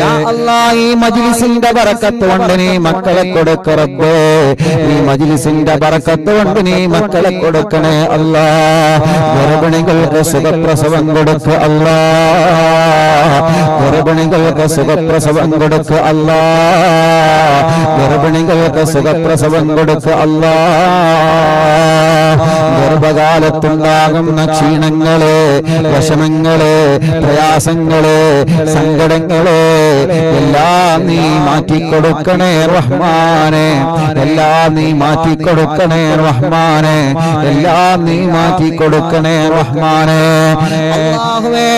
S1: യാ അല്ലാഹ് ഈ മജ്‌ലിസിന്റെ ബറക്കത്ത് കൊണ്ട് നീ മക്കളെ കൊടുക്ക റബ്ബേ. ഈ മജ്‌ലിസിന്റെ ബറക്കത്ത് കൊണ്ട് നീ മക്കളെ കൊടുക്കണേ അല്ലാഹ്. ഗർഭിണികൾക്ക് സുഖപ്രസവം കൊടുക്ക അല്ലാഹ്, ഗർഭിണികൾക്ക് സുഖപ്രസവം കൊടുക്ക അല്ലാഹ്, ഗർഭിണികൾക്ക് സുഖപ്രസവം കൊടുക്ക അല്ലാഹ്. ഗർഭകാലത്തുണ്ടാകുന്ന ക്ഷീണങ്ങള്, വിഷമങ്ങള്, പ്രയാസങ്ങള്, സങ്കടങ്ങള് എല്ലാം നീ മാറ്റിക്കൊടുക്കണേ റഹ്മാനെ, എല്ലാം നീ മാറ്റിക്കൊടുക്കണേ റഹ്മാനെ, എല്ലാം നീ മാറ്റിക്കൊടുക്കണേ റഹ്മാനെ. അല്ലാഹുവേ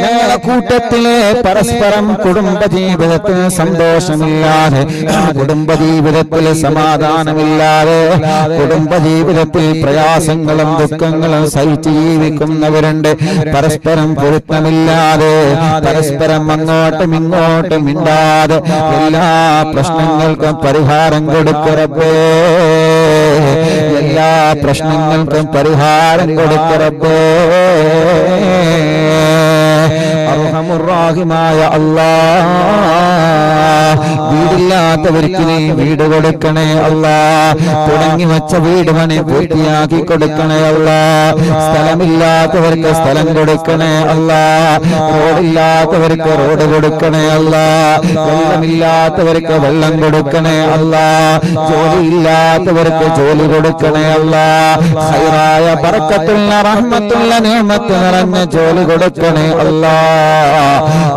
S1: ഞങ്ങളുടെ കൂട്ടത്തിലെ പരസ്പരം കുടുംബജീവിതത്തിൽ സന്തോഷമില്ലാതെ, കുടുംബജീവിതത്തിൽ സമാധാനമില്ലാതെ, കുടുംബജീവിതത്തിൽ പ്രയാസം പ്രയാസങ്ങളും ദുഃഖങ്ങളും സഹിച്ച് ജീവിക്കുന്നവരുണ്ട്. പരസ്പരം പൊരുത്തമില്ലാതെ, പരസ്പരം അങ്ങോട്ടും ഇങ്ങോട്ടും മിണ്ടാതെ എല്ലാ പ്രശ്നങ്ങൾക്കും പരിഹാരം കൊടുക്കറബേ, എല്ലാ പ്രശ്നങ്ങൾക്കും പരിഹാരം കൊടുക്കറബേ. അർഹമുർറാഹിമായ അല്ലാഹ്, വീടില്ലാത്തവർക്ക് നീ വീട് കൊടുക്കണേ അല്ലാഹ്. തുടങ്ങി വച്ച വീട് പണി പൂർത്തിയാക്കി കൊടുക്കണേ അല്ലാഹ്. സ്ഥലമില്ലാത്തവർക്ക് സ്ഥലം കൊടുക്കണേ അല്ലാഹ്. റോഡില്ലാത്തവർക്ക് റോഡ് കൊടുക്കണേ അല്ലാഹ്. വെള്ളമില്ലാത്തവർക്ക് വെള്ളം കൊടുക്കണേ അല്ലാഹ്. ജോലിയില്ലാത്തവർക്ക് ജോലി കൊടുക്കണേ അല്ലാഹ്. ഖൈറായ ബറക്കത്തുള്ള റഹ്മത്തുള്ള നിഅമത്ത് നിറഞ്ഞ ജോലി കൊടുക്കണേ അല്ലാഹ്.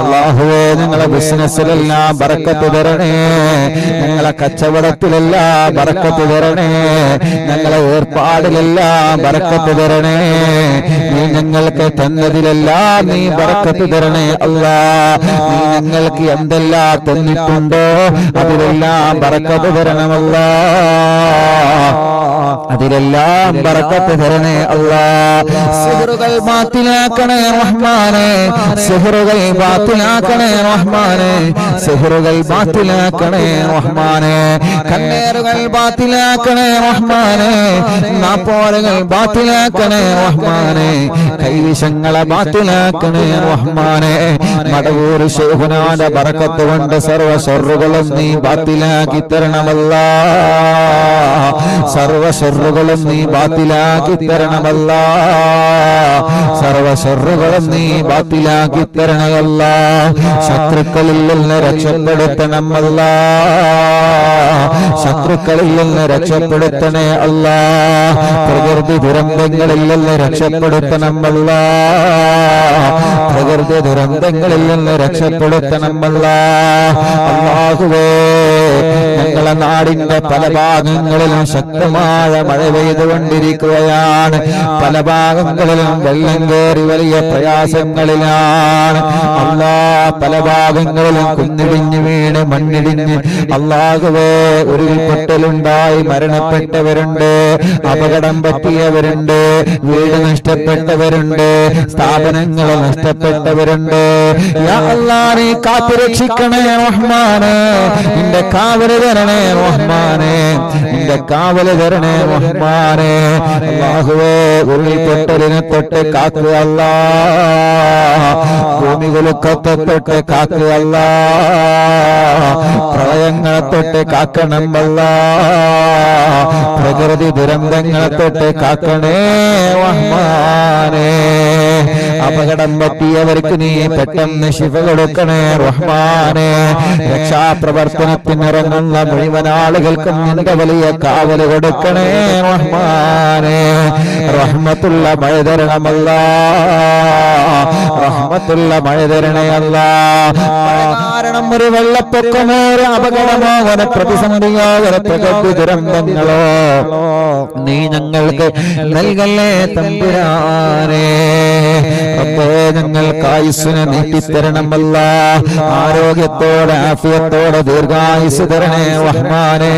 S1: അല്ലാഹുവേ, ഞങ്ങളെ ബിസിനസ്സിലെല്ലാം ബറക്കത്ത് തരണേ, ഞങ്ങളെ കച്ചവടത്തിലെല്ലാം ബറക്കത്ത് തരണേ, ഞങ്ങളെ ഏർപ്പാടിലെല്ലാം ബറക്കത്ത് തരണേ. നീ ഞങ്ങൾക്ക് തന്നതിലെല്ലാം നീ ബറക്കത്ത് തരണേ അല്ലാഹ്. നീ ഞങ്ങൾക്ക് എന്തെല്ലാം തന്നിട്ടുണ്ടോ അതിലെല്ലാം ബറക്കത്ത് തരണമല്ലാഹ്, അതിലെല്ലാം ബറക്കത്ത് തരണേ അല്ലാഹ്. സിഹ്റുകൾ ബാത്തിലാക്കണേ റഹ്മാനേ, സിഹ്റുകൾ ബാത്തിലാക്കണേ റഹ്മാനേ, സിഹ്റുകൾ ബാത്തിലാക്കണേ റഹ്മാനേ. കണ്ണേറുകൾ ബാത്തിലാക്കണേ റഹ്മാനേ, നാപ്പോലുകൾ ബാത്തിലാക്കണേ റഹ്മാനേ, കൈവിഷങ്ങളെ ബാത്തിലാക്കണേ റഹ്മാനേ. മടവൂർ ശൈഖുനാന്റെ ബറക്കത്ത് കൊണ്ട് സർവ്വ ശർറുകളും നീ ബാത്തിലാക്കി തരണമല്ലാഹ്, സർവ്വ ശർറുകളും നീ ബാത്തിലാക്കി തരണമല്ലാഹ്, സർവ്വ ശർറുകളും നീ ബാത്തിലാക്കി തരണമല്ലാഹ്. ശത്രുക്കളിൽ നിന്ന് രക്ഷപ്പെടുത്തണം അല്ലാഹ്, ശത്രുക്കളിൽ നിന്ന് രക്ഷപ്പെടുത്തണേ അല്ലാഹ്. പ്രകൃതി ദുരന്തങ്ങളിൽ നിന്ന് രക്ഷപ്പെടുത്തണം അല്ലാഹ്, പ്രകൃതി ദുരന്തങ്ങളിൽ നിന്ന് രക്ഷപ്പെടുത്തണം അല്ലാഹ്. അല്ലാഹുവേ, ഞങ്ങളെ നാടിന്റെ പല ഭാഗങ്ങളിലും ശക്തമായ മഴ പെയ്തുകൊണ്ടിരിക്കുകയാണ്. പല ഭാഗങ്ങളിലും വെള്ളം കയറി വലിയ പ്രയാസങ്ങളിലാണ് അല്ലാഹ്. പല ഭാഗങ്ങളിലും കുന്നിടിഞ്ഞ് വീണ് മണ്ണിടിഞ്ഞ് അല്ലാഹുവേ ഉരുൾപൊട്ടലുണ്ടായി മരണപ്പെട്ടവരുണ്ട്, അപകടം പറ്റിയവരുണ്ട്, വീട് നഷ്ടപ്പെട്ടവരുണ്ട്, സ്ഥാപനങ്ങൾ നഷ്ടപ്പെട്ടവരുണ്ട്. യാ അല്ലാഹ്, നീ കാത്തുരക്ഷിക്കണേ റഹ്മാനേ, നിന്റെ കാവല് തരണേ റഹ്മാനേ, നിന്റെ കാവല് തരണേ റഹ്മാനേ. അല്ലാഹുവേ, ഉരുൾപൊട്ടലിനെ തൊട്ട് കാക്കുക അല്ലാഹ്, ഭൂമി കുലുക്കത്തെ തൊട്ട് കാക്കുക അല്ലാഹ്, പ്രളയങ്ങളെ തൊട്ട് കാക്കണം അല്ലാഹ്, പ്രകൃതി ദുരന്തങ്ങളെ തൊട്ട് കാക്കണേ റഹ്മാനേ. അപകടം പറ്റിയവർക്ക് നീ പെട്ടെന്ന് ശിഫ കൊടുക്കണേ റഹ്മാനേ. രക്ഷാപ്രവർത്തനത്തിനിറങ്ങുന്ന മുഴുവൻ ആളുകൾക്കും നിന്റെ വലിയ കാവല് കൊടുക്കണേ റഹ്മാനേ. റഹ്മത്തുള്ള മഴ തരണമല്ലാഹ്, റഹ്മത്തുള്ള മഴ തരണേ അല്ലാഹ്. കാരണം ഒരു വെള്ളപ്പൊക്കമോ ഒരു അപകടമോ ഒരു പ്രതിസന്ധിയോ ഒരു പ്രകൃതി ദുരന്തങ്ങളോ നീ ഞങ്ങൾക്ക് നൽകല്ലേ തമ്പുരാനേ. അപ്പോ ഞങ്ങൾക്ക് ആയുസ്സിനെ നീട്ടിത്തരണമല്ല, ആരോഗ്യത്തോടെ ആഫിയത്തോടെ ദീർഘായുസ് തരണേ റഹ്മാനേ.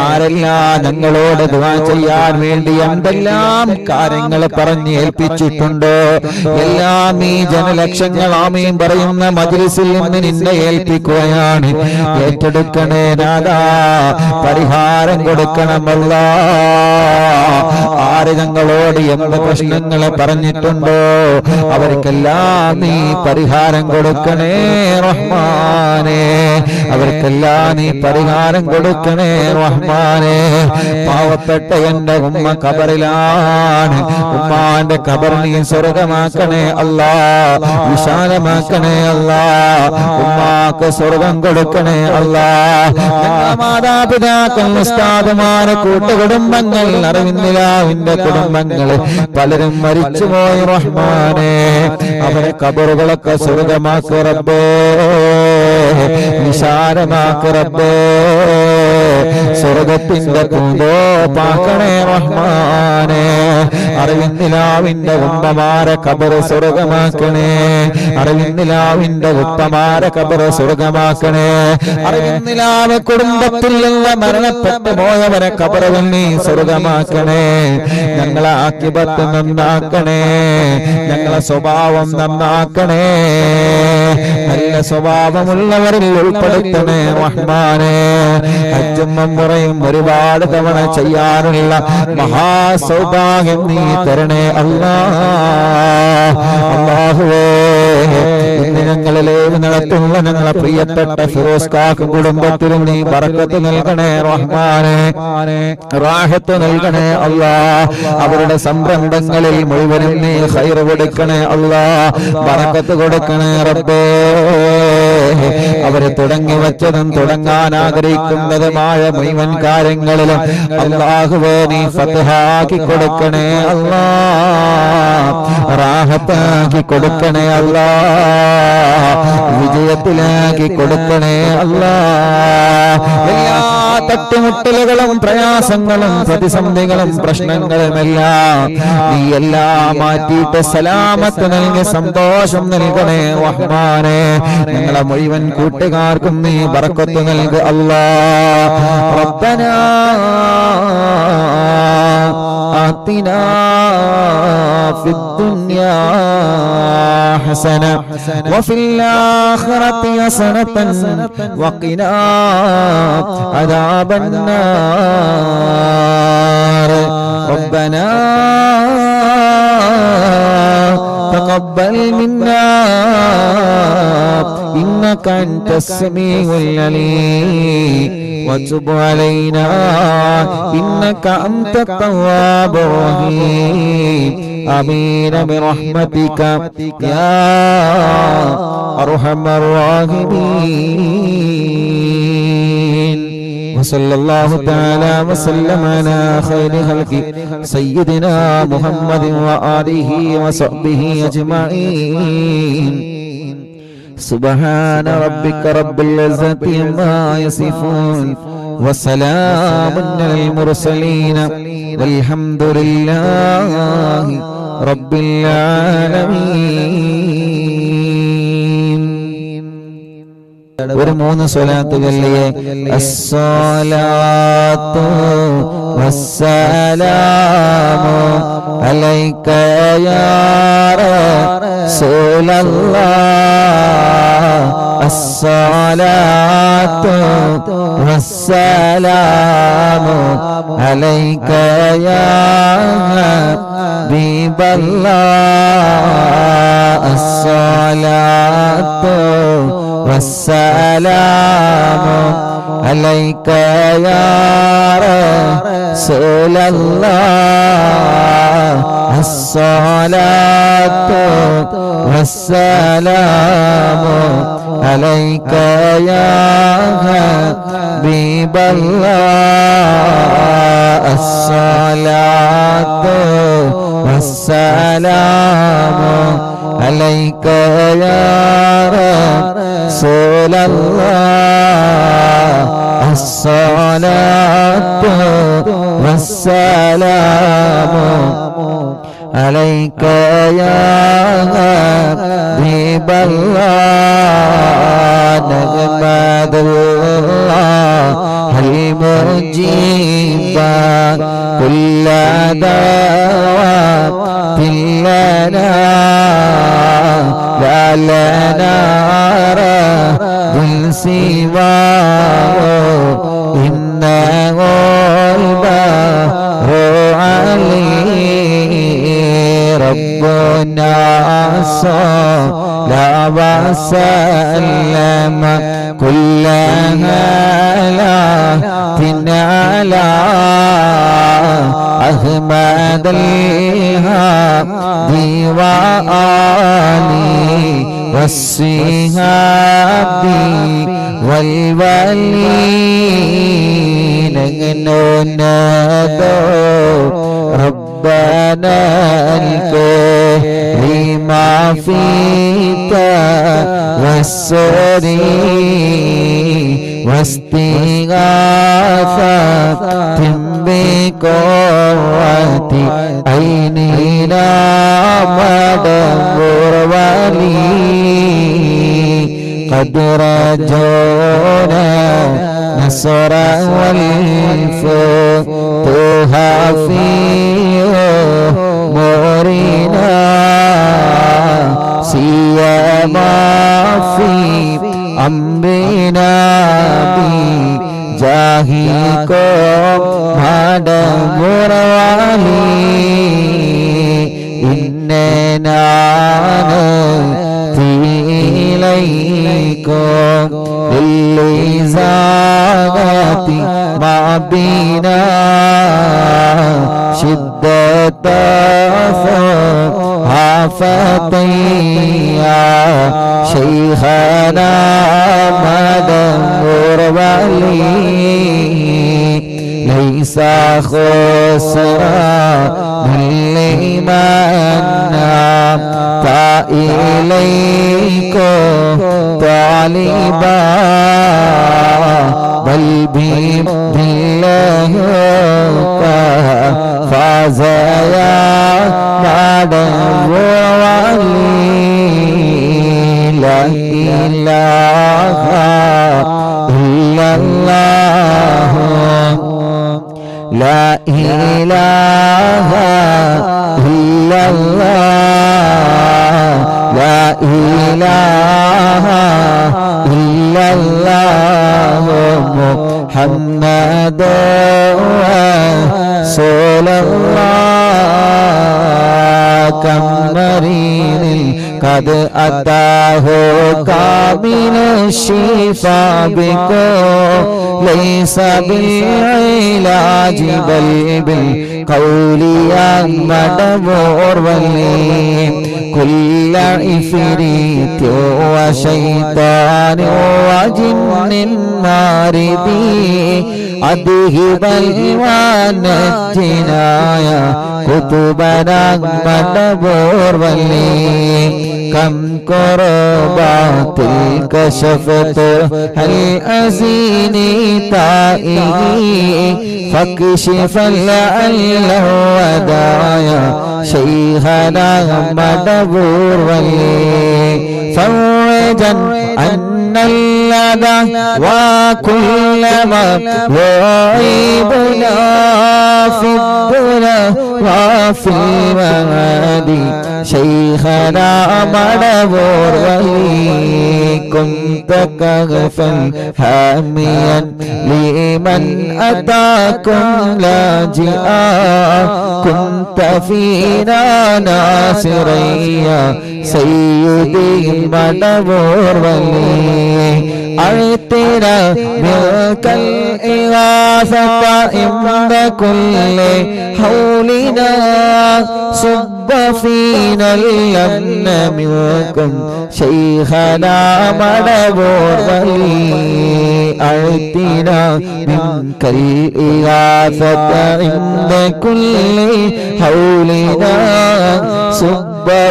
S1: ആരെല്ലാം ഞങ്ങളോട് ദുആ ചെയ്യാൻ വേണ്ടി എന്തെല്ലാം കാര്യങ്ങൾ പറഞ്ഞ് ഏൽപ്പിച്ചിട്ടുണ്ടോ എല്ലാം ഈ ജനലക്ഷങ്ങൾ ആമീൻ പറയുന്ന മജ്ലിസിൽ നിന്ന് നിന്നെ ഏൽപ്പിക്കുകയാണ്. ഏറ്റെടുക്കണേ നാഥാ, പരിഹാരം കൊടുക്കണമല്ല. ആര് ഞങ്ങളോട് എന്ത് പ്രശ്നങ്ങൾ പറഞ്ഞിട്ടുണ്ടോ അവർക്കെല്ലാം നീ പരിഹാരം കൊടുക്കണേ റഹ്മാനേ, അവർക്കെല്ലാം നീ പരിഹാരം കൊടുക്കണേ റഹ്മാനേ. പാവപ്പെട്ട എന്റെ ഉമ്മ ഖബറിലാണ്, ഉമ്മാന്റെ ഖബർ നീ സ്വർഗമാക്കണേ അല്ലാ, വിശാലമാക്കണേ അല്ലാ, ഉമ്മാക്ക് സ്വർഗം കൊടുക്കണേ അല്ലാ. മാതാപിതാക്കൾ, ഉസ്താദുമാരെ, കൂട്ടുകുടുംബങ്ങൾ, അറിവിന്ദിലാവിന്റെ കുടുംബങ്ങൾ പലരും മരിച്ചുപോയി റഹ്മാനേ. അവരെ ഖബറുകളൊക്കെ സ്വർഗമാക്ക് റബ്ബേ, വിശാലമാക്ക് റബ്ബേ. സ്വർഗത്തിന്റെ പൂന്തോപ്പാക്കണേ റഹ്മാനെ. അറിവിന്ദിലാവിന്റെ ഉമ്മമാരെ ഖബർ സ്വർഗമാക്കണേ. അറിവിന്ദിലാവിന്റെ ഉപ്പമാരെ ഖബർ സ്വർഗമാക്കണേ. അറിവിന്ദിലാവ് കുടുംബത്തിൽ നിന്ന് മരണപ്പെട്ടു പോയവരെ ഖബറിൽ നീ സ്വർഗമാക്കണേ. ഞങ്ങളെ ആഖിബത്ത് നന്നാക്കണേ. ഞങ്ങളെ സ്വഭാവം നന്നാക്കണേ. നല്ല സ്വഭാവമുള്ളവരിൽ ഉൾപ്പെടുത്തണേ റഹ്മാനെ. ഹജ്ജും ഉംറയും ഒരുപാട് തവണ ചെയ്യാനുള്ള മഹാസൗഭാഗ്യം നീ തരണേ അല്ലാഹുവേ. ഇന്ന് ഞങ്ങളിലേക്ക് നടത്തുന്ന ഞങ്ങളെ പ്രിയപ്പെട്ട ഫിറോസ് കാക്ക് കുടുംബത്തിലും നീ ബർക്കത്ത് നൽകണേ റഹ്മാനെ. റാഹത്ത് നൽകണേ അല്ലാഹ്. അവരുടെ സംരംഭങ്ങളിൽ മുഴുവനും നീ ഖൈർ കൊടുക്കണേ അല്ലാഹ്. ബർക്കത്ത് കൊടുക്കണേ റബ്ബേ. അവര് തുടങ്ങി വെച്ചതും തുടങ്ങാൻ ആഗ്രഹിക്കുന്നതുമായ മുഴുവൻ കാര്യങ്ങളിലും അല്ലാഹുവേ നീ ഫത്ഹാക്കി കൊടുക്കണേ അല്ലാഹ്. റാഹത്താക്കി കൊടുക്കണേ അല്ലാഹ്. വിജയത്തിലാക്കി കൊടുക്കണേ അല്ലാഹ്. എല്ലാ തട്ടുമുട്ടലുകളും പ്രയാസങ്ങളും പ്രതിസന്ധികളും പ്രശ്നങ്ങളുമെല്ലാം നീ എല്ലാം മാറ്റിയിട്ട് സലാമത്ത് നൽകി സന്തോഷം നൽകണേ റഹ്മാനെ. ഞങ്ങളെ മുഴുവൻ കൂട്ടുകാർക്കും നീ ബർക്കത്ത് നൽകു അല്ലാഹ്. റബ്ബനാ ആതിനാ ഫിദ്ദുനിയാ ഹസന വഫിൽ ആഖിറതി ഹസനതൻ വഖിനാ അദാബൻ നാർ. റബ്ബനാ تقبل منا إنك أنت السميع العليم وتب علينا إنك أنت التواب الرحيم. آمين برحمتك يا أرحم الراحمين. وصلى الله تعالى وسلم على خير خلقه سيدنا محمد وآله وصحبه أجمعين. سبحان ربك رب العزة عما يصفون وسلام على المرسلين والحمد لله رب العالمين. ഒരു 3 സ്വലാത്ത് ചൊല്ലിയേ. അസ്സലാത്തു വസ്സലാമു അലൈക യാ റസൂലല്ലാഹ്. അസ്സലാത്തു വസ്സലാമു അലൈക യാ ഹബീബല്ലാഹ്. അസ്സലാത്തു വസ്സലാമു അലൈക യാ റസൂലല്ലാഹ്. അസ്സലാത്തു വസ്സലാമു അലൈക യാ ഹബീബല്ലാഹ്. അസ്സലാത്തു വസ്സലാമു അലൈക യാ റസൂലല്ലാഹ്. അസ്സലാത്തു വസ്സലാമു അലൈക യാ ഹബീബല്ലാഹ്. നഹ്മദുല്ലാഹ് المجيب كل دعوة لنا لا لنا رب سواه إنه البر علي ربنا صلى وسلم كل هالات على أحمد الهادي وآله والصحاب والولين ننادوا ربنا الكريم فيك والسري واستغاثة بقوة عيننا مدبر ولي قد رجونا نصر والفتوح في أمورنا سيما في أمرنا بجاهكم مدبر ولي إننا نأتي إليكم بالإزاغة ما بنا شدة عفتيا شيخنا مدبر ولي ليس خسرا لمن إليكم طالبا بل بالله فاز يا مدبر ولي لا إله إلا الله لا إله إلا الله لا إله إلا الله محمد رسول الله كم مريض قد أتاه كامل الشفاء بكم ليس بالعلاج بل بالقول يا مدبر ولي كل عفريت وشيطان وجن ماردي أذهبا ونجنا يا كتبنا مدبر ولي كم كربات كشفت هل أزيني تائه فاكشف لعل ودايا شيخنا مدبر ولي فرجا أن اللدى وكل ما يعيبنا في الدنيا وفي المعاد شيخنا مدبر ولي كنت كغفا حاميا لمن أتاكم لاجئا كنت فينا ناصريا سيدي مدبر ولي أعطنا منك الإغاثة عند كل حولنا صب فينا الأمن منكم شيخنا مدبر ولي أعطنا منك الإغاثة عند كل حولنا صب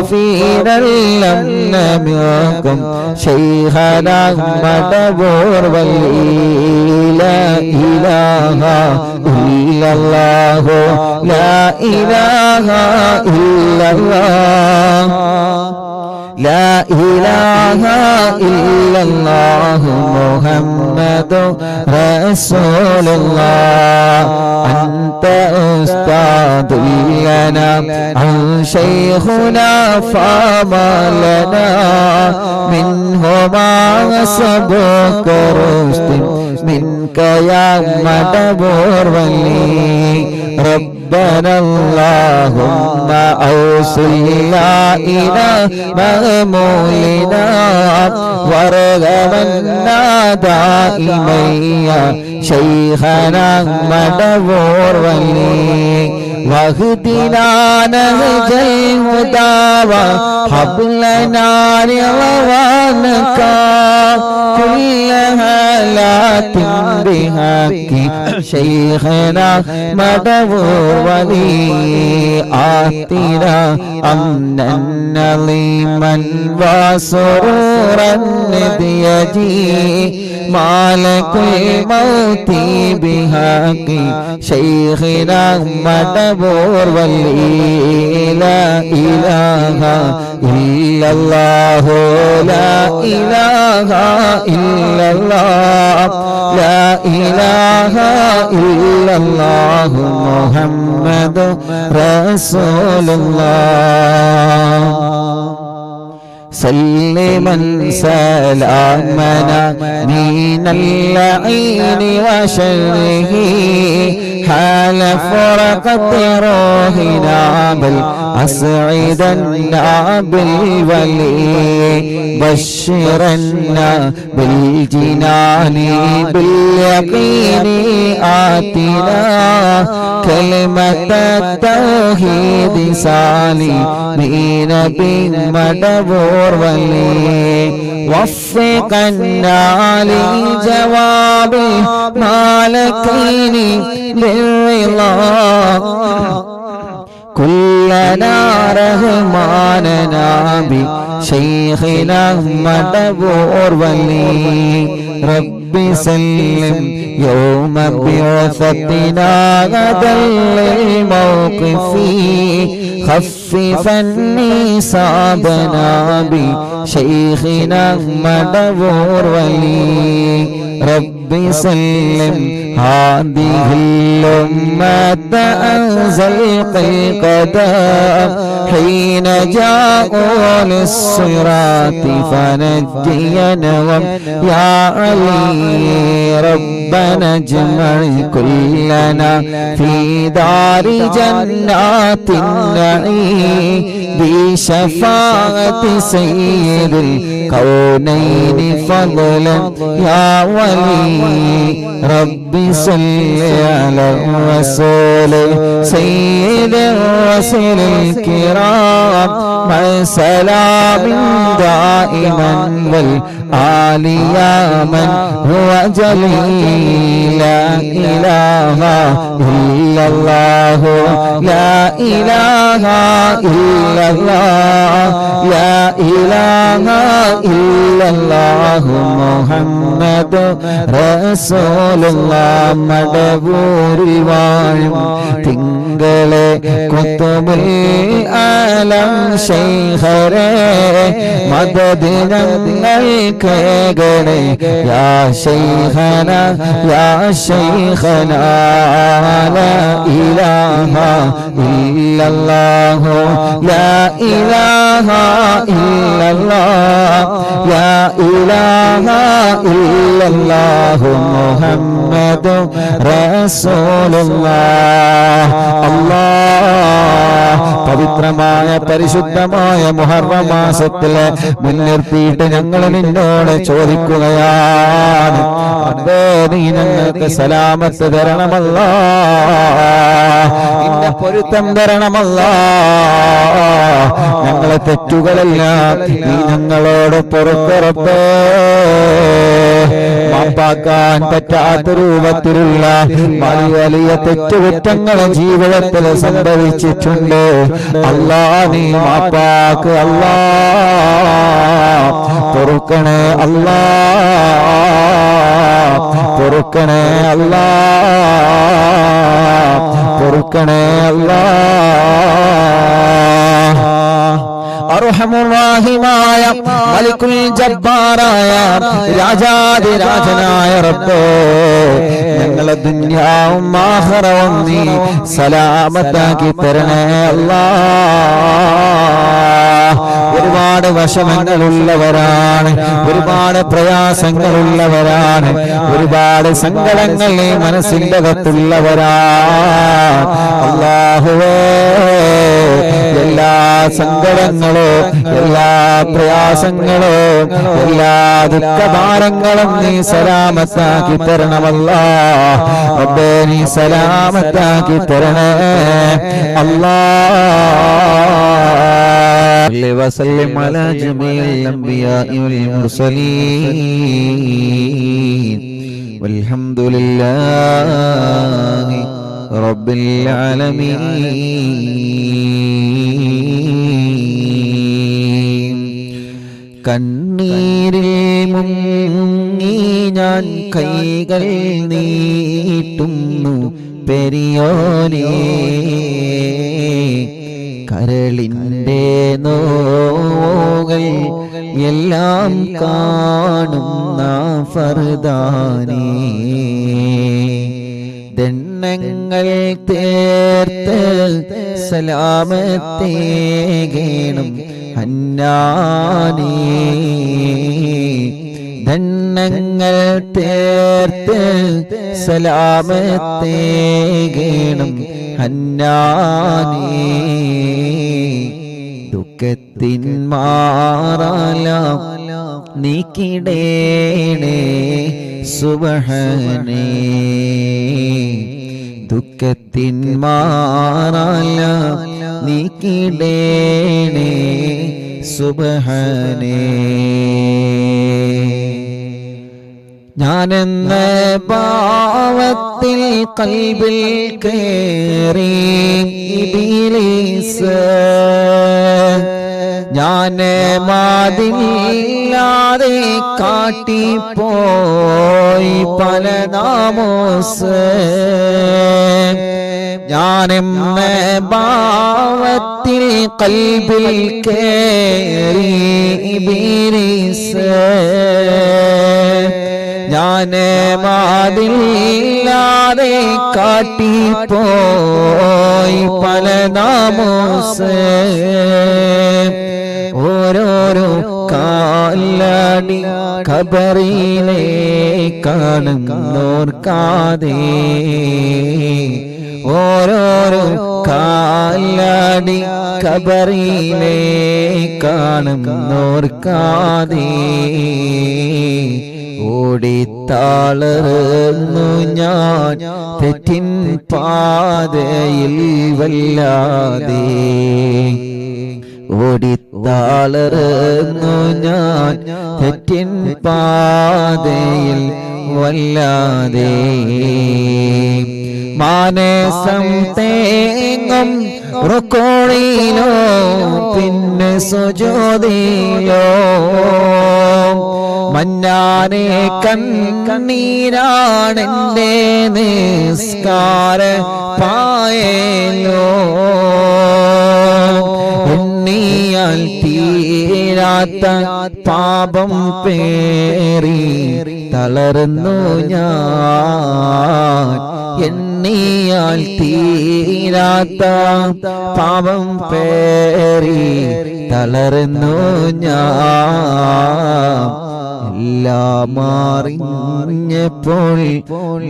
S1: فينا الأمن منكم شيخنا مدبر ولي لا إله إلا الله لا إله إلا الله لا إله إلا الله محمد رسول الله أنت أستاذ لنا عن شيخنا فما لنا منهما سبق رشد منك يا مدبر ولي ربنا اللهم أوصلنا إلى مأمولنا وارغبنا دائما يا شيخنا مدبر ولي واهدنا نهج الهدى وهب لنا رضوانك كل هالات بحق شيخنا مدبر ولي آتنا أمنا نظيما وسرورا يجي മാലകുൽ മൗതി ബിഹഖി ശൈഖിനാ മടബൂർ വല്ലി ലാ ഇലാഹ ഇല്ലല്ലാഹു ലാ ഇലാഹ ഇല്ലല്ലാഹ് ലാ ഇലാഹ ഇല്ലല്ലാഹു മുഹമ്മദു റസൂലുള്ളാഹ് سلما سلامنا من اللعين وشره حال فرقة روحنا بل أسعدنا بالولي بشرنا بالجنان باليقين آتنا كلمة التوحيد سالمين بمدبور ولي وفقنا لجواب مالكين بالرضا كلنا رحماننا بشيخنا مدبور ولي ربي سلم يوم بعثتنا غدا للموقف خففني صابنا بشيخنا مدبور ولي ربي سلم هذه الأمة أنزل القدم حين جاءوا للصراط فنجينهم يا علي ربنا اجمع كلنا في دار جنات النعيم بشفاعة سيد الكونين فضلا يا ولي ربي صل على الرسول سيد الرسل الكرام مع سلام دائما والآل يا من هو جليل لا إله إلا الله لا إله إلا الله لا إله إلا الله محمد رسول الله മടബൂരിൽ വാഴും തിങ്കളെ കുത്തുബുൽ ആലം ശൈഖരേ മദദ് ഞങ്ങൾക്കേകണേ യാ ശൈഖന യാ ശൈഖന ലാ ഇലാഹ ഇല്ലല്ലാഹു ലാ ഇലാഹ ഇല്ലല്ലാഹ് ലാ ഇലാഹ ഇല്ലല്ലാഹു മുഹമ്മദു റസൂലുള്ളാഹ് അല്ലാഹ് പവിത്രമായ പരിശുദ്ധമായ മുഹറം മാസത്തിലെ മുൻനിർത്തിയിട്ട് ഞങ്ങൾ നിന്നോട് ചോദിക്കുകയാണ് അബ്ബേ നീ ഞങ്ങൾക്ക് സലാമത്ത് തരണമല്ലാ നിന്റെ പൊരുത്തം തരണമല്ലാ ഞങ്ങളെ തെറ്റുകളെല്ലാം നീ ഞങ്ങളോട് പൊറുപ്പുറപ്പേ മാപ്പാക്കാൻ പറ്റാത്ത രൂപത്തിലുള്ള വലിയ തെറ്റുകുറ്റങ്ങൾ ജീവിതത്തിൽ സംഭവിച്ചിട്ടുണ്ട് അല്ലാ നീ മാപ്പാക്ക് അല്ലാ പൊറുക്കണേ അല്ലാ പൊറുക്കണേ അല്ലാ പൊറുക്കണേ അല്ലാ അർഹമുർറാഹിമായ മലിക്കുൽ ജബ്ബാറായ രാജാധിരാജനായ റബ്ബേ ഞങ്ങളെ ദുനിയാവും ആഖിറവും നീ സലാമത്താക്കി തരണേ അല്ലാഹ് ഒരുപാട് വിഷമങ്ങളുള്ളവരാണ് ഒരുപാട് പ്രയാസങ്ങളുള്ളവരാണ് ഒരുപാട് സങ്കടങ്ങൾ ഈ മനസ്സിന്റെ അകത്തുള്ളവരാണ് അല്ലാഹുവേ എല്ലാ സങ്കടങ്ങളും എല്ലാ പ്രയാസങ്ങളും എല്ലാ ദുഃഖഭാരങ്ങളും നീ സലാമത്താക്കി തരണമല്ലാ റബ്ബേ നീ സലാമത്താക്കി തരണേ അല്ലാ വസല്ലം അലാ ജമീഇൽ അംബിയാഇ വൽ മുർസലീൻ വൽഹംദുലില്ലാഹി റബ്ബിൽ ആലമീൻ കണ്ണീരിൽ മുങ്ങി ഞാൻ കൈകൾ നീട്ടുന്നു പെരിയോനേ കരളിൻ്റെ നോവുകൾ എല്ലാം കാണുന്ന ഫർദാനേ ദണ്ണങ്ങൾ തീർത്ത് സലാമത്തേകേണം ഹന്നാനേ ദണ്ണങ്ങൾ തീർത്ത് സലാമത്തേകേണം ഹന്നാനേ ദുഃഖത്തിൻ മാറാല നീക്കിടേണേ സുബ്ഹാനേ ദുഃഖത്തിൻ മാറാല നീക്കിടേണേ സുബ്ഹാനേ ഞാനെന്ന ഭാവത്തിൽ കൽബിൽ കേറി ഇബ്ലീസ് ഞാനെ മാതില്ലാതെ കാട്ടിപ്പോയി പല നാമോസ് ഞാനെന്ന ഭാവത്തിൽ കൽബിൽ കേറി ഇബ്ലീസ് ഞാനെ മാതില്ലാതെ കാട്ടിപ്പോയി പല നാമോസ് ഓരോരോ കാലടി ഖബറിലെ കാണുന്നോർക്കാതെ ഓരോരോ കാലടി ഖബറിലെ കാണുന്നോർക്കാതെ ഓടിത്താളർന്നു ഞാൻ തെറ്റിൻ പാതയിൽ വല്ലാതെ ഓടിത്താളർന്നു ഞാൻ തെറ്റിൻ പാതയിൽ വല്ലാതെ മാനസം തേങ്ങും റുക്കോഴിയിലോ പിന്നെ സുജൂദിലോ മന്നാനെ കണ്ണീരാണെന്റെ നിസ്കാര പായലോ എണ്ണിയാൽ തീരാത്ത പാപം പേറി തളർന്നു ഞാൻ എണ്ണിയാൽ തീരാത്ത പാപം പേറി തളർന്നു ഞാൻ എല്ലാം അറിഞ്ഞപ്പോൾ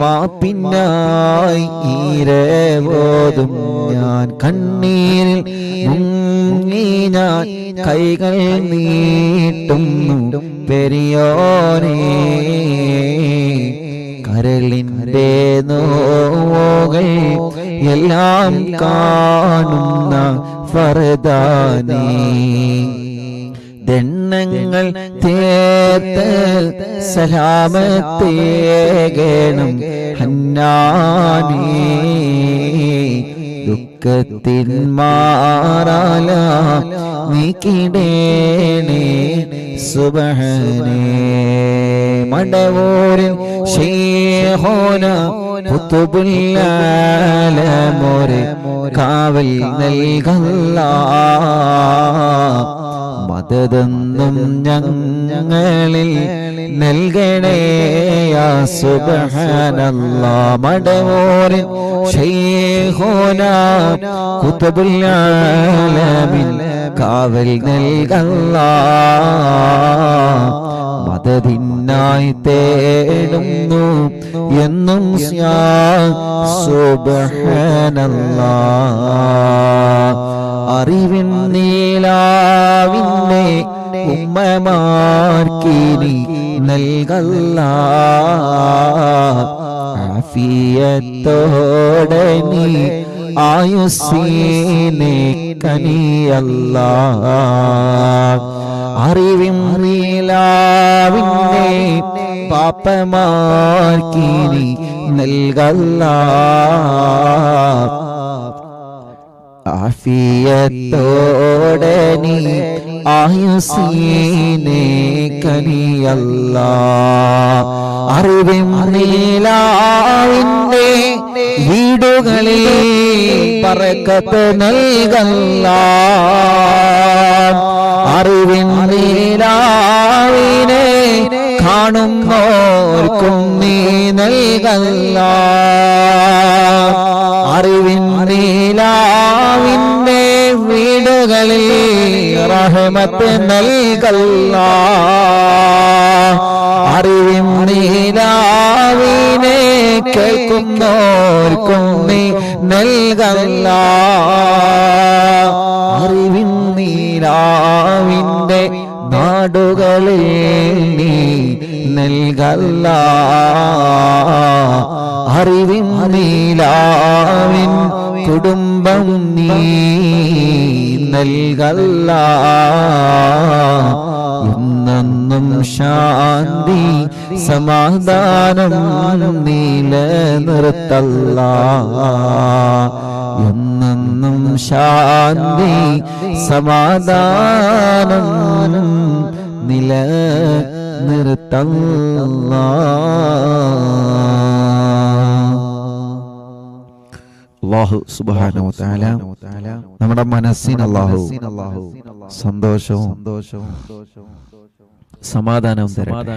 S1: മാപ്പിനായി ഈരവോതും ഞാൻ കണ്ണീരിൽ മുങ്ങി ഞാൻ കൈകൾ നീട്ടുന്നു പെരിയോനേ കരളിൻ്റെ നോവുകൾ എല്ലാം കാണുന്ന ഫർദാനേ ദണ്ണങ്ങൾ തീർത്ത് സലാമത്തേകേണം ഹന്നാനേ ദുഃഖത്തിൻ മാറാല നീക്കിടേണേ സുബ്ഹാനേ മടവൂരിൻ ശൈഖുന ഖുതുബുൽ ആലമോരെ കാവൽ നൽകല്ലാ മദദെന്നും ഞങ്ങളിൽ നൽകണേ യാ സുബ്ഹാനല്ലാഹ് മടവൂരിൻ ശൈഖുന ഖുതുബുൽ ആലമിൻ കാവൽ നൽകല്ലാ മദദിനായി തേടുന്നു എന്നും സുബ്ഹാനല്ലാഹ് അറിവിൻ നീലാവിന്നെ ഉമ്മമാർക്കിനി നൽകല്ലാ ആഫിയത്തോടെ നീ ആയുസ്സിനെ കനിയല്ലാ അറിവിൻ നീലാവിന്നെ പാപ്പമാർക്കിനി നൽകല്ലാ ആഫിയത്തോടെ നീ ആയുസ്സിനെ കനിയല്ലാ അറിവിൻ നീലാവിന്റെ വീടുകളിൽ ബറക്കത്ത് നൽകല്ല അറിവിൻ നീലാവിനെ കാണുന്നോർക്കും നീ നൽകല്ല അറിവിൻ നീലാവിന്റെ വീടുകളിൽ റഹ്മത്ത് നൽകല്ല അറിവിൻ നീലാവിനെ കേൾക്കുന്നോർക്കും നീ നൽകല്ല അറിവിൻ നീലാവിന്റെ നാടുകളിൽ നീ നൽകല്ല അറിവിൻ നീലാവിൻ കുടുംബം നീ നൽകല്ല എന്നെന്നും ശാന്തി സമാധാനം നിലനിർത്തല്ല എന്നെന്നും ശാന്തി സമാധാനം നിലനിർത്തല്ല അല്ലാഹു സുബ്ഹാനഹു വ തആല നമ്മുടെ മനസ്സിന് അല്ലാഹു സന്തോഷവും സമാധാനവും തരട്ടെ.